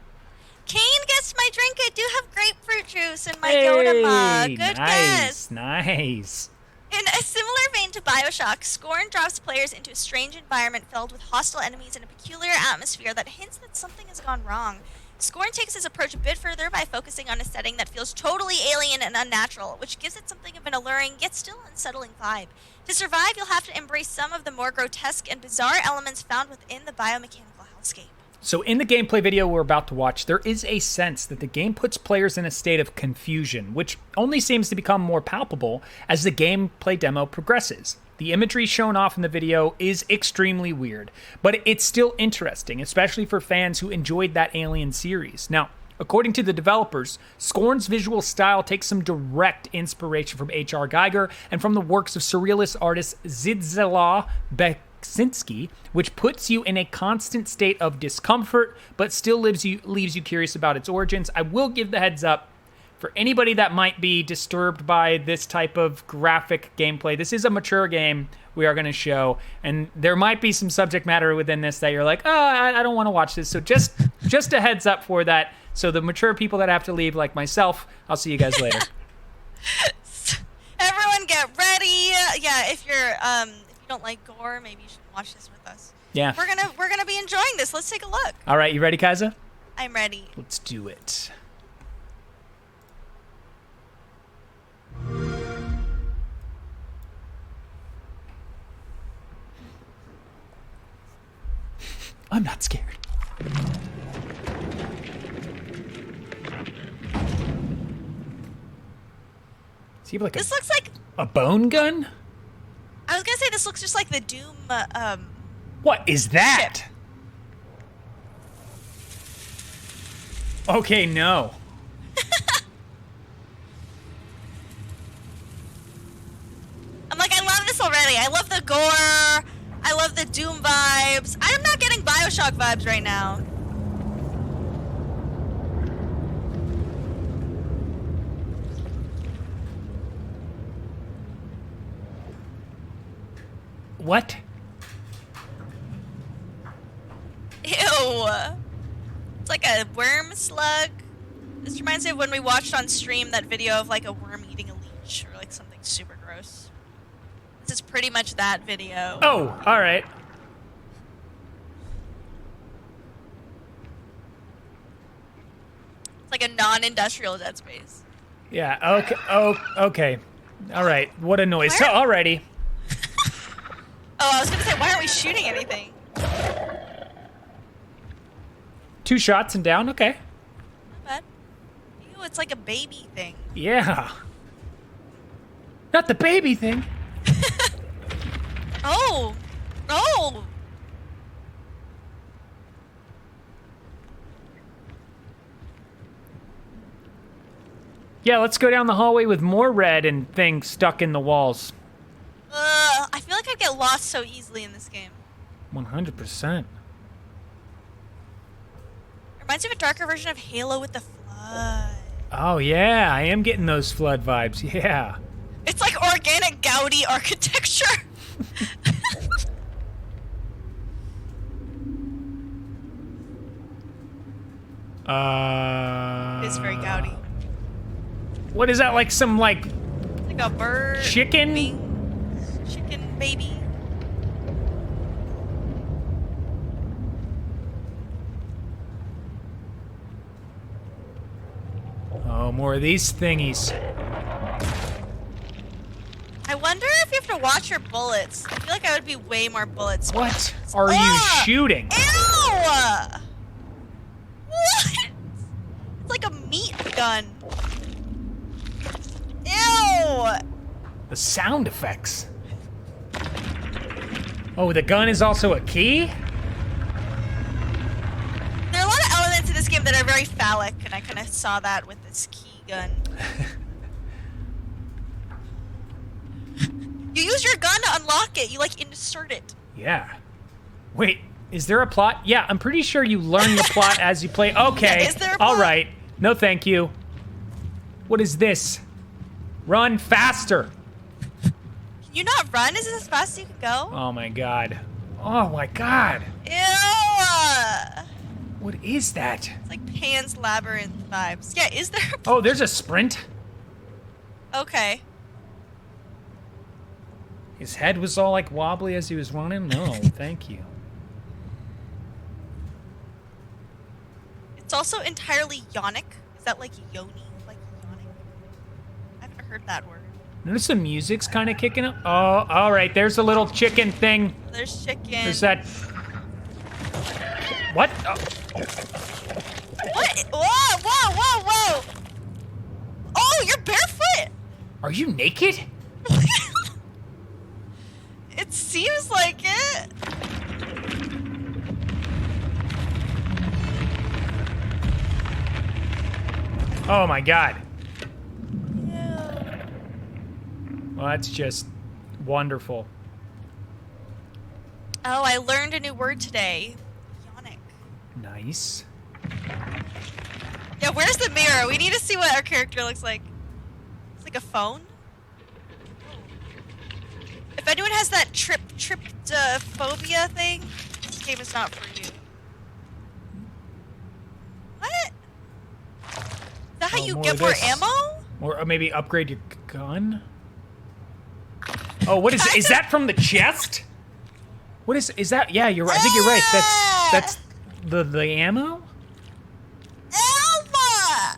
Kane gets my drink. I do have grapefruit juice in my Yoda mug. Good guess. Nice. In a similar vein to BioShock, Scorn drops players into a strange environment filled with hostile enemies and a peculiar atmosphere that hints that something has gone wrong. Scorn takes his approach a bit further by focusing on a setting that feels totally alien and unnatural, which gives it something of an alluring yet still unsettling vibe. To survive, you'll have to embrace some of the more grotesque and bizarre elements found within the biomechanical hellscape. So in the gameplay video we're about to watch, there is a sense that the game puts players in a state of confusion, which only seems to become more palpable as the gameplay demo progresses. The imagery shown off in the video is extremely weird, but it's still interesting, especially for fans who enjoyed that Alien series. Now, according to the developers, Scorn's visual style takes some direct inspiration from H.R. Geiger and from the works of surrealist artist Zdzislaw Beksinski, which puts you in a constant state of discomfort, but still leaves you curious about its origins. I will give the heads up for anybody that might be disturbed by this type of graphic gameplay. This is a mature game we are going to show, and there might be some subject matter within this that you're like, oh, I don't want to watch this. So just a heads up for that. So the mature people that have to leave, like myself, I'll see you guys later. Everyone get ready. Yeah, if you don't like gore, maybe you should watch this with us. Yeah. We're gonna be enjoying this. Let's take a look. All right, you ready, Kaisa? I'm ready. Let's do it. I'm not scared. Does he have like This looks like a bone gun? I was gonna say this looks just like the Doom. What is that? Ship. Okay, no. I'm like, I love this already. I love the gore. I love the Doom vibes. I'm not getting BioShock vibes right now. What? Ew. It's like a worm slug. This reminds me of when we watched on stream that video of like a worm eating a leech or like something super gross. This is pretty much that video. Oh, all right. It's like a non-industrial Dead Space. Yeah, okay. Oh, okay. All right. What a noise. So, Where? alrighty. Oh, I was gonna say, why aren't we shooting anything? 2 shots and down. Okay. Not bad. Ew, it's like a baby thing. Yeah. Not the baby thing. Oh! Oh! Yeah, let's go down the hallway with more red and things stuck in the walls. I feel like I'd get lost so easily in this game. 100%. Reminds me of a darker version of Halo with the flood. Oh, yeah. I am getting those flood vibes. Yeah. It's like organic Gaudi architecture. It's very Gaudi. What is that? Like some, like Like a bird. chicken? Chicken baby. Oh, more of these thingies. I wonder if you have to watch your bullets. I feel like I would be way more bullets. What are you shooting? Ew! What? It's like a meat gun. Ew! The sound effects. Oh, the gun is also a key? There are a lot of elements in this game that are very phallic, and I kind of saw that with this key gun. You use your gun to unlock it. You, like, insert it. Yeah. Wait, is there a plot? Yeah, I'm pretty sure you learn the plot as you play. Okay. Yeah, is there a plot? All right. No, thank you. What is this? Run faster. Can you not run? Is this as fast as you can go? Oh, my God. Oh, my God. Ew! What is that? It's like Pan's Labyrinth vibes. Yeah, is there a... Oh, there's a sprint? Okay. His head was all like wobbly as he was running? No, thank you. It's also entirely yonic. Is that like yoni? Like yonic? I haven't heard that word. Notice the music's kind of kicking up. Oh, all right. There's a little chicken thing. There's chicken. There's that. What? Oh. What? Whoa, whoa, whoa, whoa! Oh, you're barefoot! Are you naked? It seems like it. Oh my God. Yeah. Well, that's just wonderful. Oh, I learned a new word today. Yonic. Nice. Yeah, where's the mirror? We need to see what our character looks like. It's like a phone. If anyone has that tryptophobia thing, this game is not for you. What? Is that how you more get of more this. ammo? Or maybe upgrade your gun? Oh, what is that from the chest? What is that? Yeah, you're right. I think you're right. That's the ammo? Elma!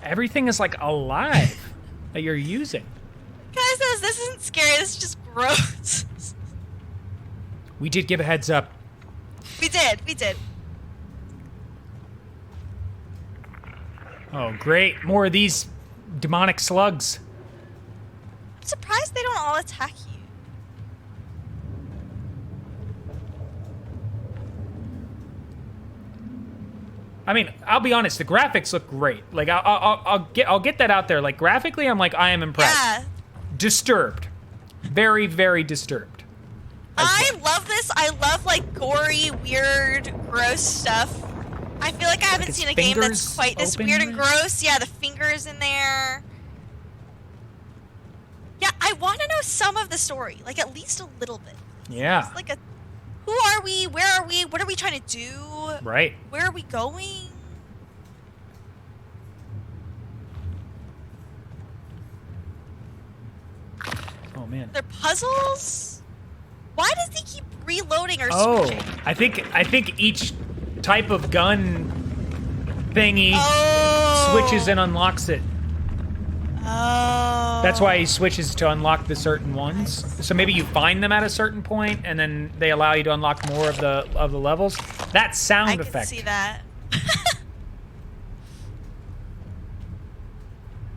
Everything is like alive that you're using. KAISA'S, this isn't scary, this is just gross. We did give a heads up. We did. Oh, great. More of these demonic slugs. I'm surprised they don't all attack you. I mean, I'll be honest. The graphics look great. Like, I'll get that out there. Like, graphically, I'm like, I am impressed. Yeah. Disturbed. Very, very disturbed. I love this. I love, like, gory, weird, gross stuff. I feel like I haven't seen a game that's quite this weird and gross. Yeah, the fingers in there. Yeah, I want to know some of the story. Like, at least a little bit. Yeah. It's like a... Who are we? Where are we? What are we trying to do? Right. Where are we going? Oh, man. They're puzzles? Why does he keep reloading or switching? I think each type of gun thingy switches and unlocks it. Oh. That's why he switches to unlock the certain ones. So maybe you find them at a certain point, and then they allow you to unlock more of the levels. That sound effect. I can see that.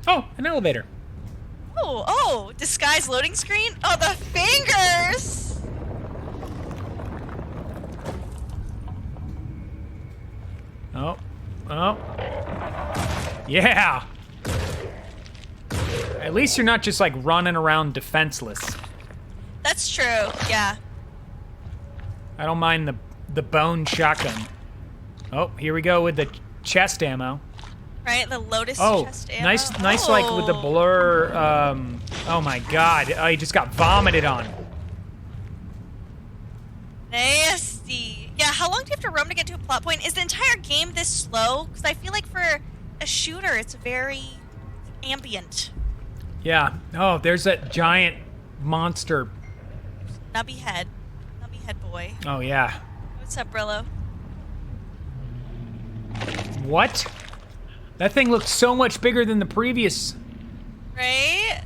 Oh, an elevator. Oh, disguise loading screen? Oh, the fingers! Oh. Yeah. At least you're not just like running around defenseless. That's true, yeah. I don't mind the bone shotgun. Oh, here we go with the chest ammo. Right, the Lotus Oh, chest ammo. nice, like with the blur. Oh my God! I just got vomited on. Nasty. Yeah, how long do you have to roam to get to a plot point? Is the entire game this slow? Because I feel like for a shooter, it's very ambient. Yeah. Oh, there's that giant monster. Nubby head boy. Oh yeah. What's up, Brillo? What? That thing looked so much bigger than the previous. Right?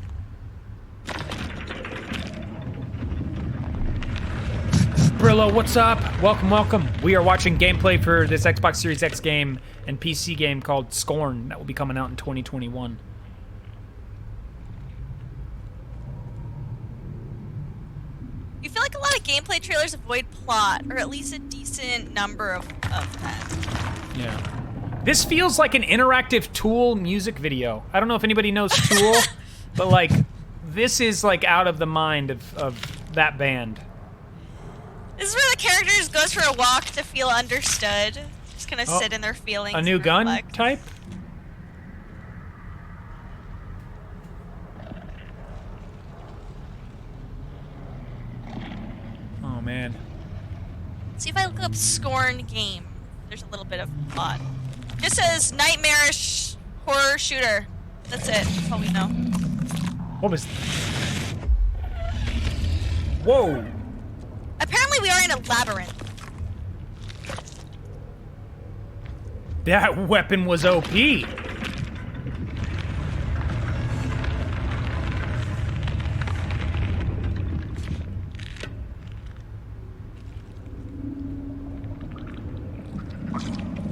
Brillo, what's up? Welcome, welcome. We are watching gameplay for this Xbox Series X game and PC game called Scorn that will be coming out in 2021. You feel like a lot of gameplay trailers avoid plot, or at least a decent number of them. Yeah. This feels like an interactive Tool music video. I don't know if anybody knows Tool, but like, this is like out of the mind of that band. This is where the character just goes for a walk to feel understood. Just kind of sit in their feelings. A new gun reflect. type? Oh man. See if I look up Scorn game. There's a little bit of plot. Just says nightmarish horror shooter. That's it. That's all we know. What was... Whoa! Apparently we are in a labyrinth. That weapon was OP.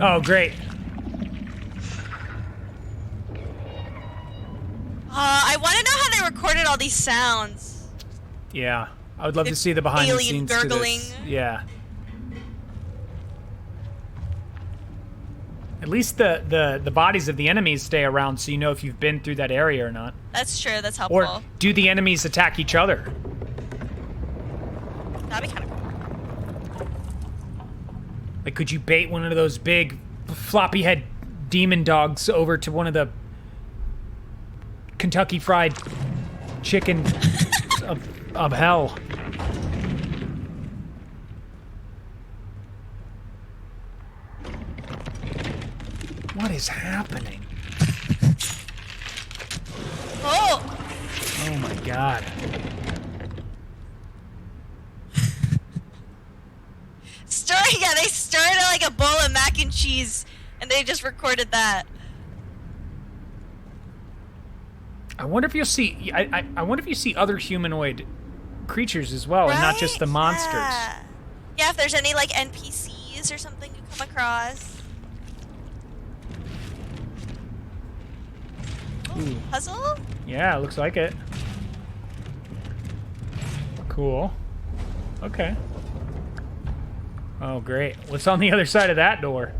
Oh, great. I want to know how they recorded all these sounds. Yeah. I would love to see the behind the scenes gurgling. to this. Yeah. At least the bodies of the enemies stay around so you know if you've been through that area or not. That's true, that's helpful. Or do the enemies attack each other? That'd be kind of cool. Like, could you bait one of those big floppy head demon dogs over to one of the Kentucky Fried Chicken of hell? What is happening? Oh! Oh my god. Yeah, they started like a bowl of mac and cheese, and they just recorded that. I wonder if you'll see. I wonder if you see other humanoid creatures as well, and not just the monsters. Yeah. Yeah, if there's any like NPCs or something you come across. Ooh. Puzzle? Yeah, looks like it. Cool. Okay. Oh, great. What's on the other side of that door?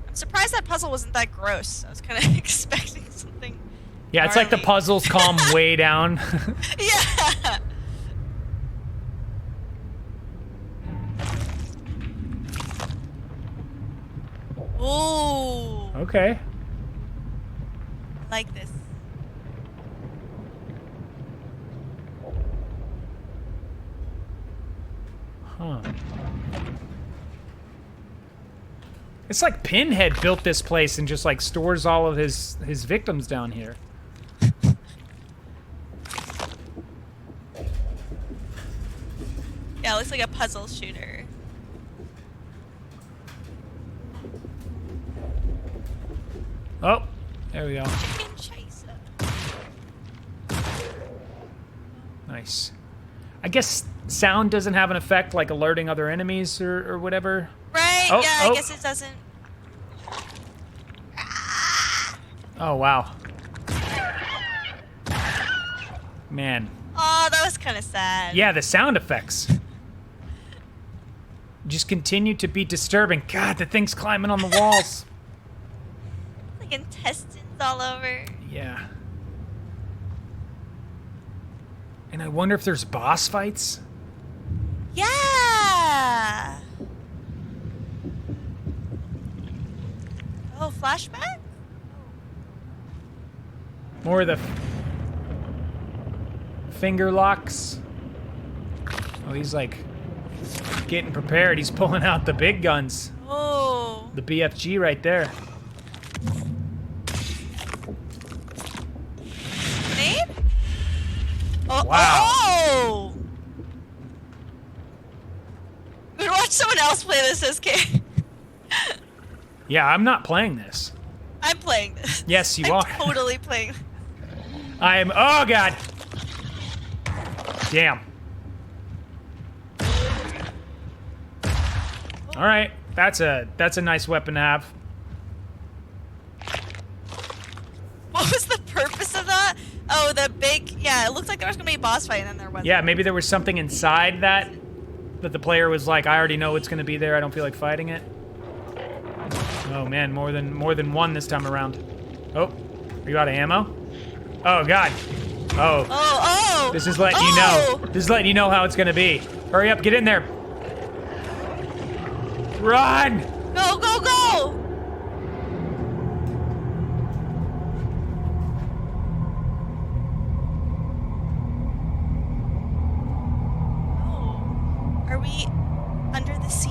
I'm surprised that puzzle wasn't that gross. I was kind of expecting something. Yeah, it's like the puzzles calm way down. Yeah. Ooh. Okay. I like this. Huh. It's like Pinhead built this place and just like stores all of his victims down here. Yeah, it looks like a puzzle shooter. Oh, there we go. Chicken chaser. Nice. I guess sound doesn't have an effect like alerting other enemies or whatever. Right? Oh, yeah, oh. I guess it doesn't. Oh, wow. Man. Oh, that was kind of sad. Yeah, the sound effects just continue to be disturbing. God, the thing's climbing on the walls. Like intestines all over. Yeah. And I wonder if there's boss fights. Yeah. Oh, flashback? More of the finger locks. Oh, he's like getting prepared. He's pulling out the big guns. Oh. The BFG right there. Grenade? Oh, Wow. Oh! We watch someone else play this as game. Yeah, I'm not playing this. I'm playing this. Yes, you I'm are. Totally playing. I am. Oh God. Damn. All right, that's a nice weapon to have. What was the purpose of that? Oh, the big... Yeah, it looked like there was going to be a boss fight, and then there wasn't. Yeah, maybe there was something inside that the player was like, I already know what's going to be there. I don't feel like fighting it. Oh, man, more than one this time around. Oh, are you out of ammo? Oh, God. Oh. Oh. This is letting you know. This is letting you know how it's going to be. Hurry up, get in there. Run! Go, go, go! Oh. Are we under the sea?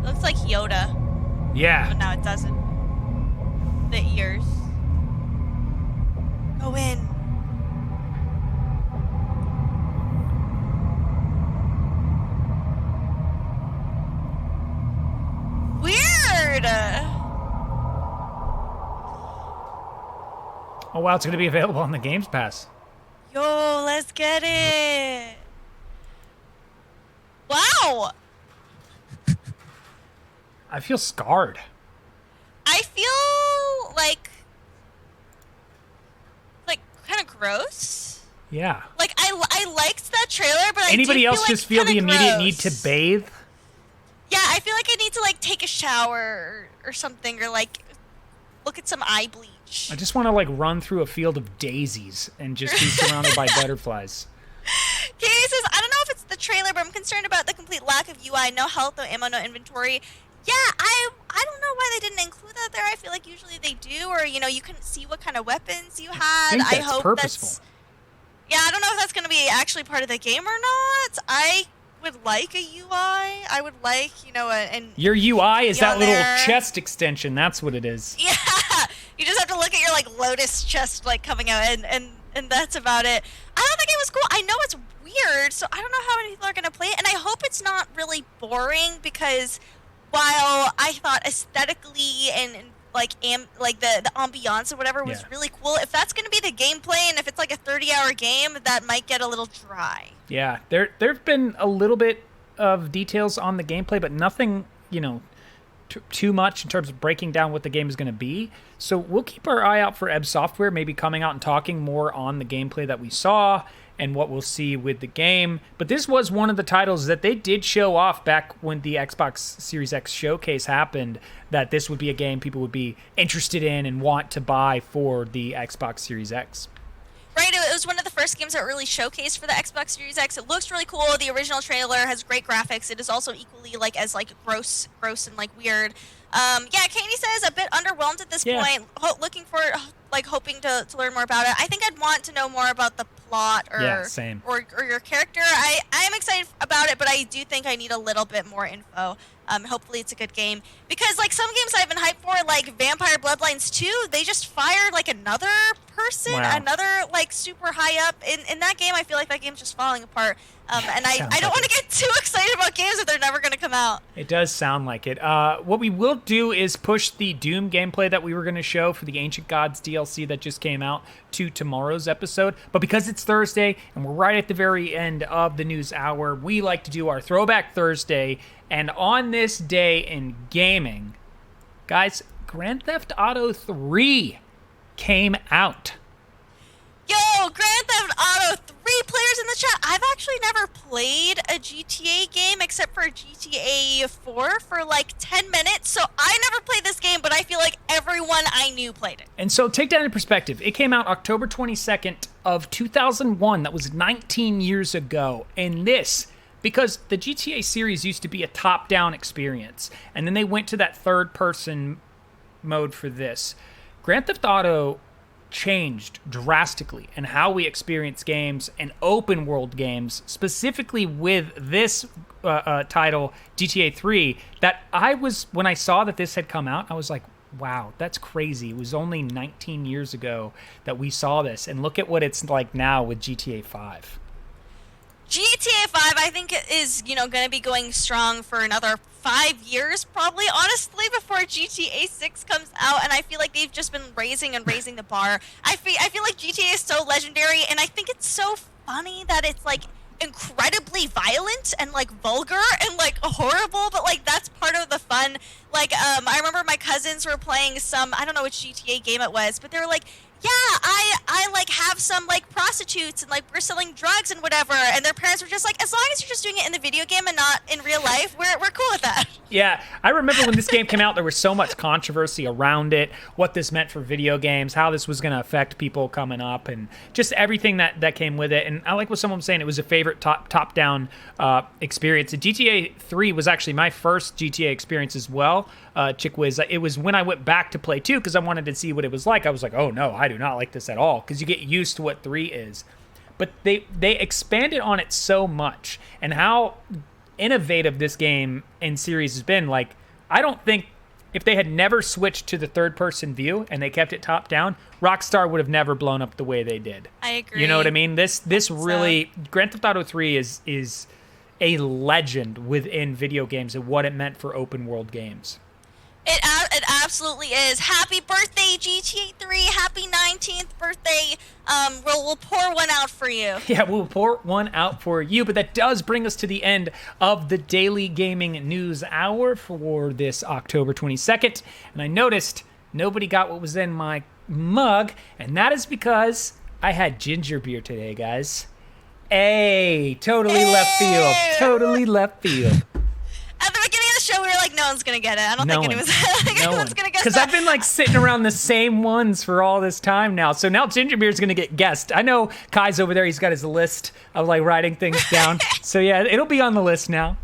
Looks like Yoda. Yeah. But now it doesn't. The ears. Go in. Weird. Oh, wow, it's going to be available on the Games Pass. Yo, let's get it. Wow. I feel scarred. I feel like kind of gross. Yeah. Like I liked that trailer, but anybody else like just feel the immediate gross. need to bathe? Yeah, I feel like I need to like take a shower or something, or like look at some eye bleach. I just want to like run through a field of daisies and just be surrounded by butterflies. Katie says, I don't know if it's the trailer, but I'm concerned about the complete lack of UI, no health, no ammo, no inventory. Yeah, I don't know why they didn't include that there. I feel like usually they do, or you couldn't see what kind of weapons you had. I think that's hope purposeful. Yeah, I don't know if that's going to be actually part of the game or not. I would like a UI. I would like, Your UI is that little there. chest extension. That's what it is. Yeah, you just have to look at your like lotus chest like coming out, and that's about it. I thought the game was cool. I know it's weird, so I don't know how many people are going to play it, and I hope it's not really boring, because while I thought aesthetically and like the ambiance or whatever was really cool, if that's going to be the gameplay and if it's like a 30-hour game, that might get a little dry. Yeah, there've been a little bit of details on the gameplay, but nothing, too much in terms of breaking down what the game is going to be. So we'll keep our eye out for Ebb Software, maybe coming out and talking more on the gameplay that we saw and what we'll see with the game. But this was one of the titles that they did show off back when the Xbox Series X showcase happened, that this would be a game people would be interested in and want to buy for the Xbox Series X. Right, it was one of the first games that really showcased for the Xbox Series X. It looks really cool. The original trailer has great graphics. It is also equally as gross and like weird. Katie says a bit underwhelmed at this point. Looking for hoping to learn more about it. I think I'd want to know more about the plot same. or your character. I am excited about it, but I do think I need a little bit more info. Hopefully it's a good game, because like some games I've been hyped for, like Vampire Bloodlines 2, they just fired like another person, another like super high up in that game. I feel like that game's just falling apart. And I don't want to get too excited about games that they're never going to come out. It does sound like it. What we will do is push the Doom gameplay that we were going to show for the Ancient Gods DLC that just came out to tomorrow's episode. But because it's Thursday and we're right at the very end of the news hour, we like to do our Throwback Thursday. And on this day in gaming, guys, Grand Theft Auto 3 came out. Yo, Grand Theft Auto 3 players in the chat. I've actually never played a GTA game except for GTA 4 for like 10 minutes. So I never played this game, but I feel like everyone I knew played it. And so take that in perspective. It came out October 22nd of 2001. That was 19 years ago. And this, because the GTA series used to be a top-down experience, and then they went to that third-person mode for this. Grand Theft Auto changed drastically in how we experience games and open world games, specifically with this title, GTA 3, that when I saw that this had come out, I was like, wow, that's crazy. It was only 19 years ago that we saw this, and look at what it's like now with GTA 5. GTA 5, I think, is, going to be going strong for another 5 years, probably, honestly, before GTA 6 comes out. And I feel like they've just been raising and raising the bar. I feel like GTA is so legendary, and I think it's so funny that it's, like, incredibly violent and, like, vulgar and, like, horrible, but, like, that's part of the fun. Like, I remember my cousins were playing some, I don't know which GTA game it was, but they were like, yeah, I like have some like prostitutes and like we're selling drugs and whatever, and their parents were just like, as long as you're just doing it in the video game and not in real life, we're cool with that. Yeah, I remember when this game came out, there was so much controversy around it, what this meant for video games, how this was going to affect people coming up, and just everything that came with it. And I like what someone was saying, it was a favorite top-down experience. And GTA 3 was actually my first GTA experience as well, Chick Wiz. It was when I went back to play 2 because I wanted to see what it was like. I was like, oh no, I do not like this at all, because you get used to what 3 is. But they expanded on it so much, and how innovative this game and series has been. Like, I don't think if they had never switched to the third-person view and they kept it top-down, Rockstar would have never blown up the way they did. I agree. You know what I mean? This really, Grand Theft Auto 3 is a legend within video games and what it meant for open-world games. It absolutely is. Happy birthday, GTA 3. Happy 19th birthday. We'll pour one out for you. Yeah, we'll pour one out for you. But that does bring us to the end of the Daily Gaming News Hour for this October 22nd. And I noticed nobody got what was in my mug, and that is because I had ginger beer today, guys. Hey, totally left field. Totally left field. At the beginning of the show, we were like, no one's going to get it. I don't think anyone's going to get it. Because I've been like sitting around the same ones for all this time now. So now ginger beer is going to get guessed. I know Kai's over there. He's got his list of like writing things down. So yeah, it'll be on the list now.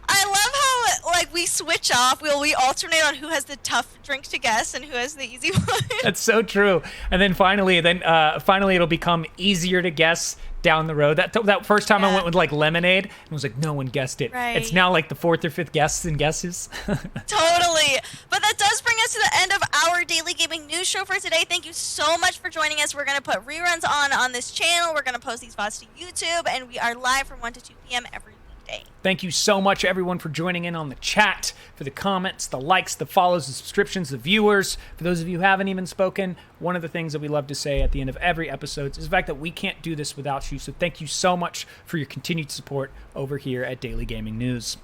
I love how like we switch off. We alternate on who has the tough drink to guess and who has the easy one. That's so true. And then finally it'll become easier to guess down the road. That first time I went with like lemonade and was like, no one guessed it. Right. It's now like the fourth or fifth guess and guesses. Totally. But that does bring us to the end of our Daily Gaming News Show for today. Thank you so much for joining us. We're going to put reruns on this channel. We're going to post these VODs to YouTube, and we are live from 1 to 2 p.m. every weekday. Thank you so much, everyone, for joining in on the chat, for the comments, the likes, the follows, the subscriptions, the viewers. For those of you who haven't even spoken, one of the things that we love to say at the end of every episode is the fact that we can't do this without you. So thank you so much for your continued support over here at Daily Gaming News.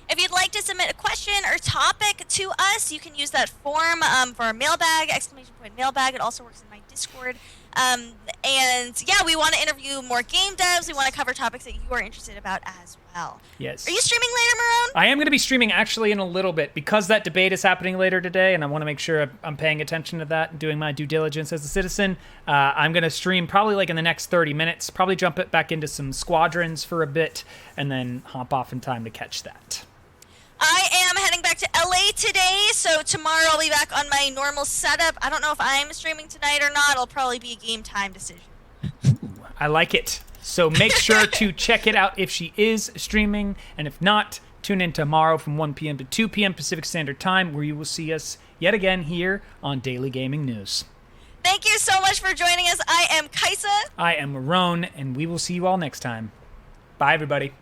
If you'd like to submit a question or topic to us, you can use that form for our mailbag, !mailbag. It also works in my Discord. And yeah, we want to interview more game devs. We want to cover topics that you are interested about as well. Yes. Are you streaming later, Marone? I am going to be streaming actually in a little bit because that debate is happening later today, and I want to make sure I'm paying attention to that and doing my due diligence as a citizen. I'm going to stream probably like in the next 30 minutes, probably jump it back into some Squadrons for a bit, and then hop off in time to catch that. I am heading back to LA today, so tomorrow I'll be back on my normal setup. I don't know if I'm streaming tonight or not. It'll probably be a game time decision. Ooh, I like it. So make sure to check it out if she is streaming, and if not, tune in tomorrow from 1 p.m. to 2 p.m. Pacific Standard Time, where you will see us yet again here on Daily Gaming News. Thank you so much for joining us. I am Kaisa. I am Marrone, and we will see you all next time. Bye, everybody.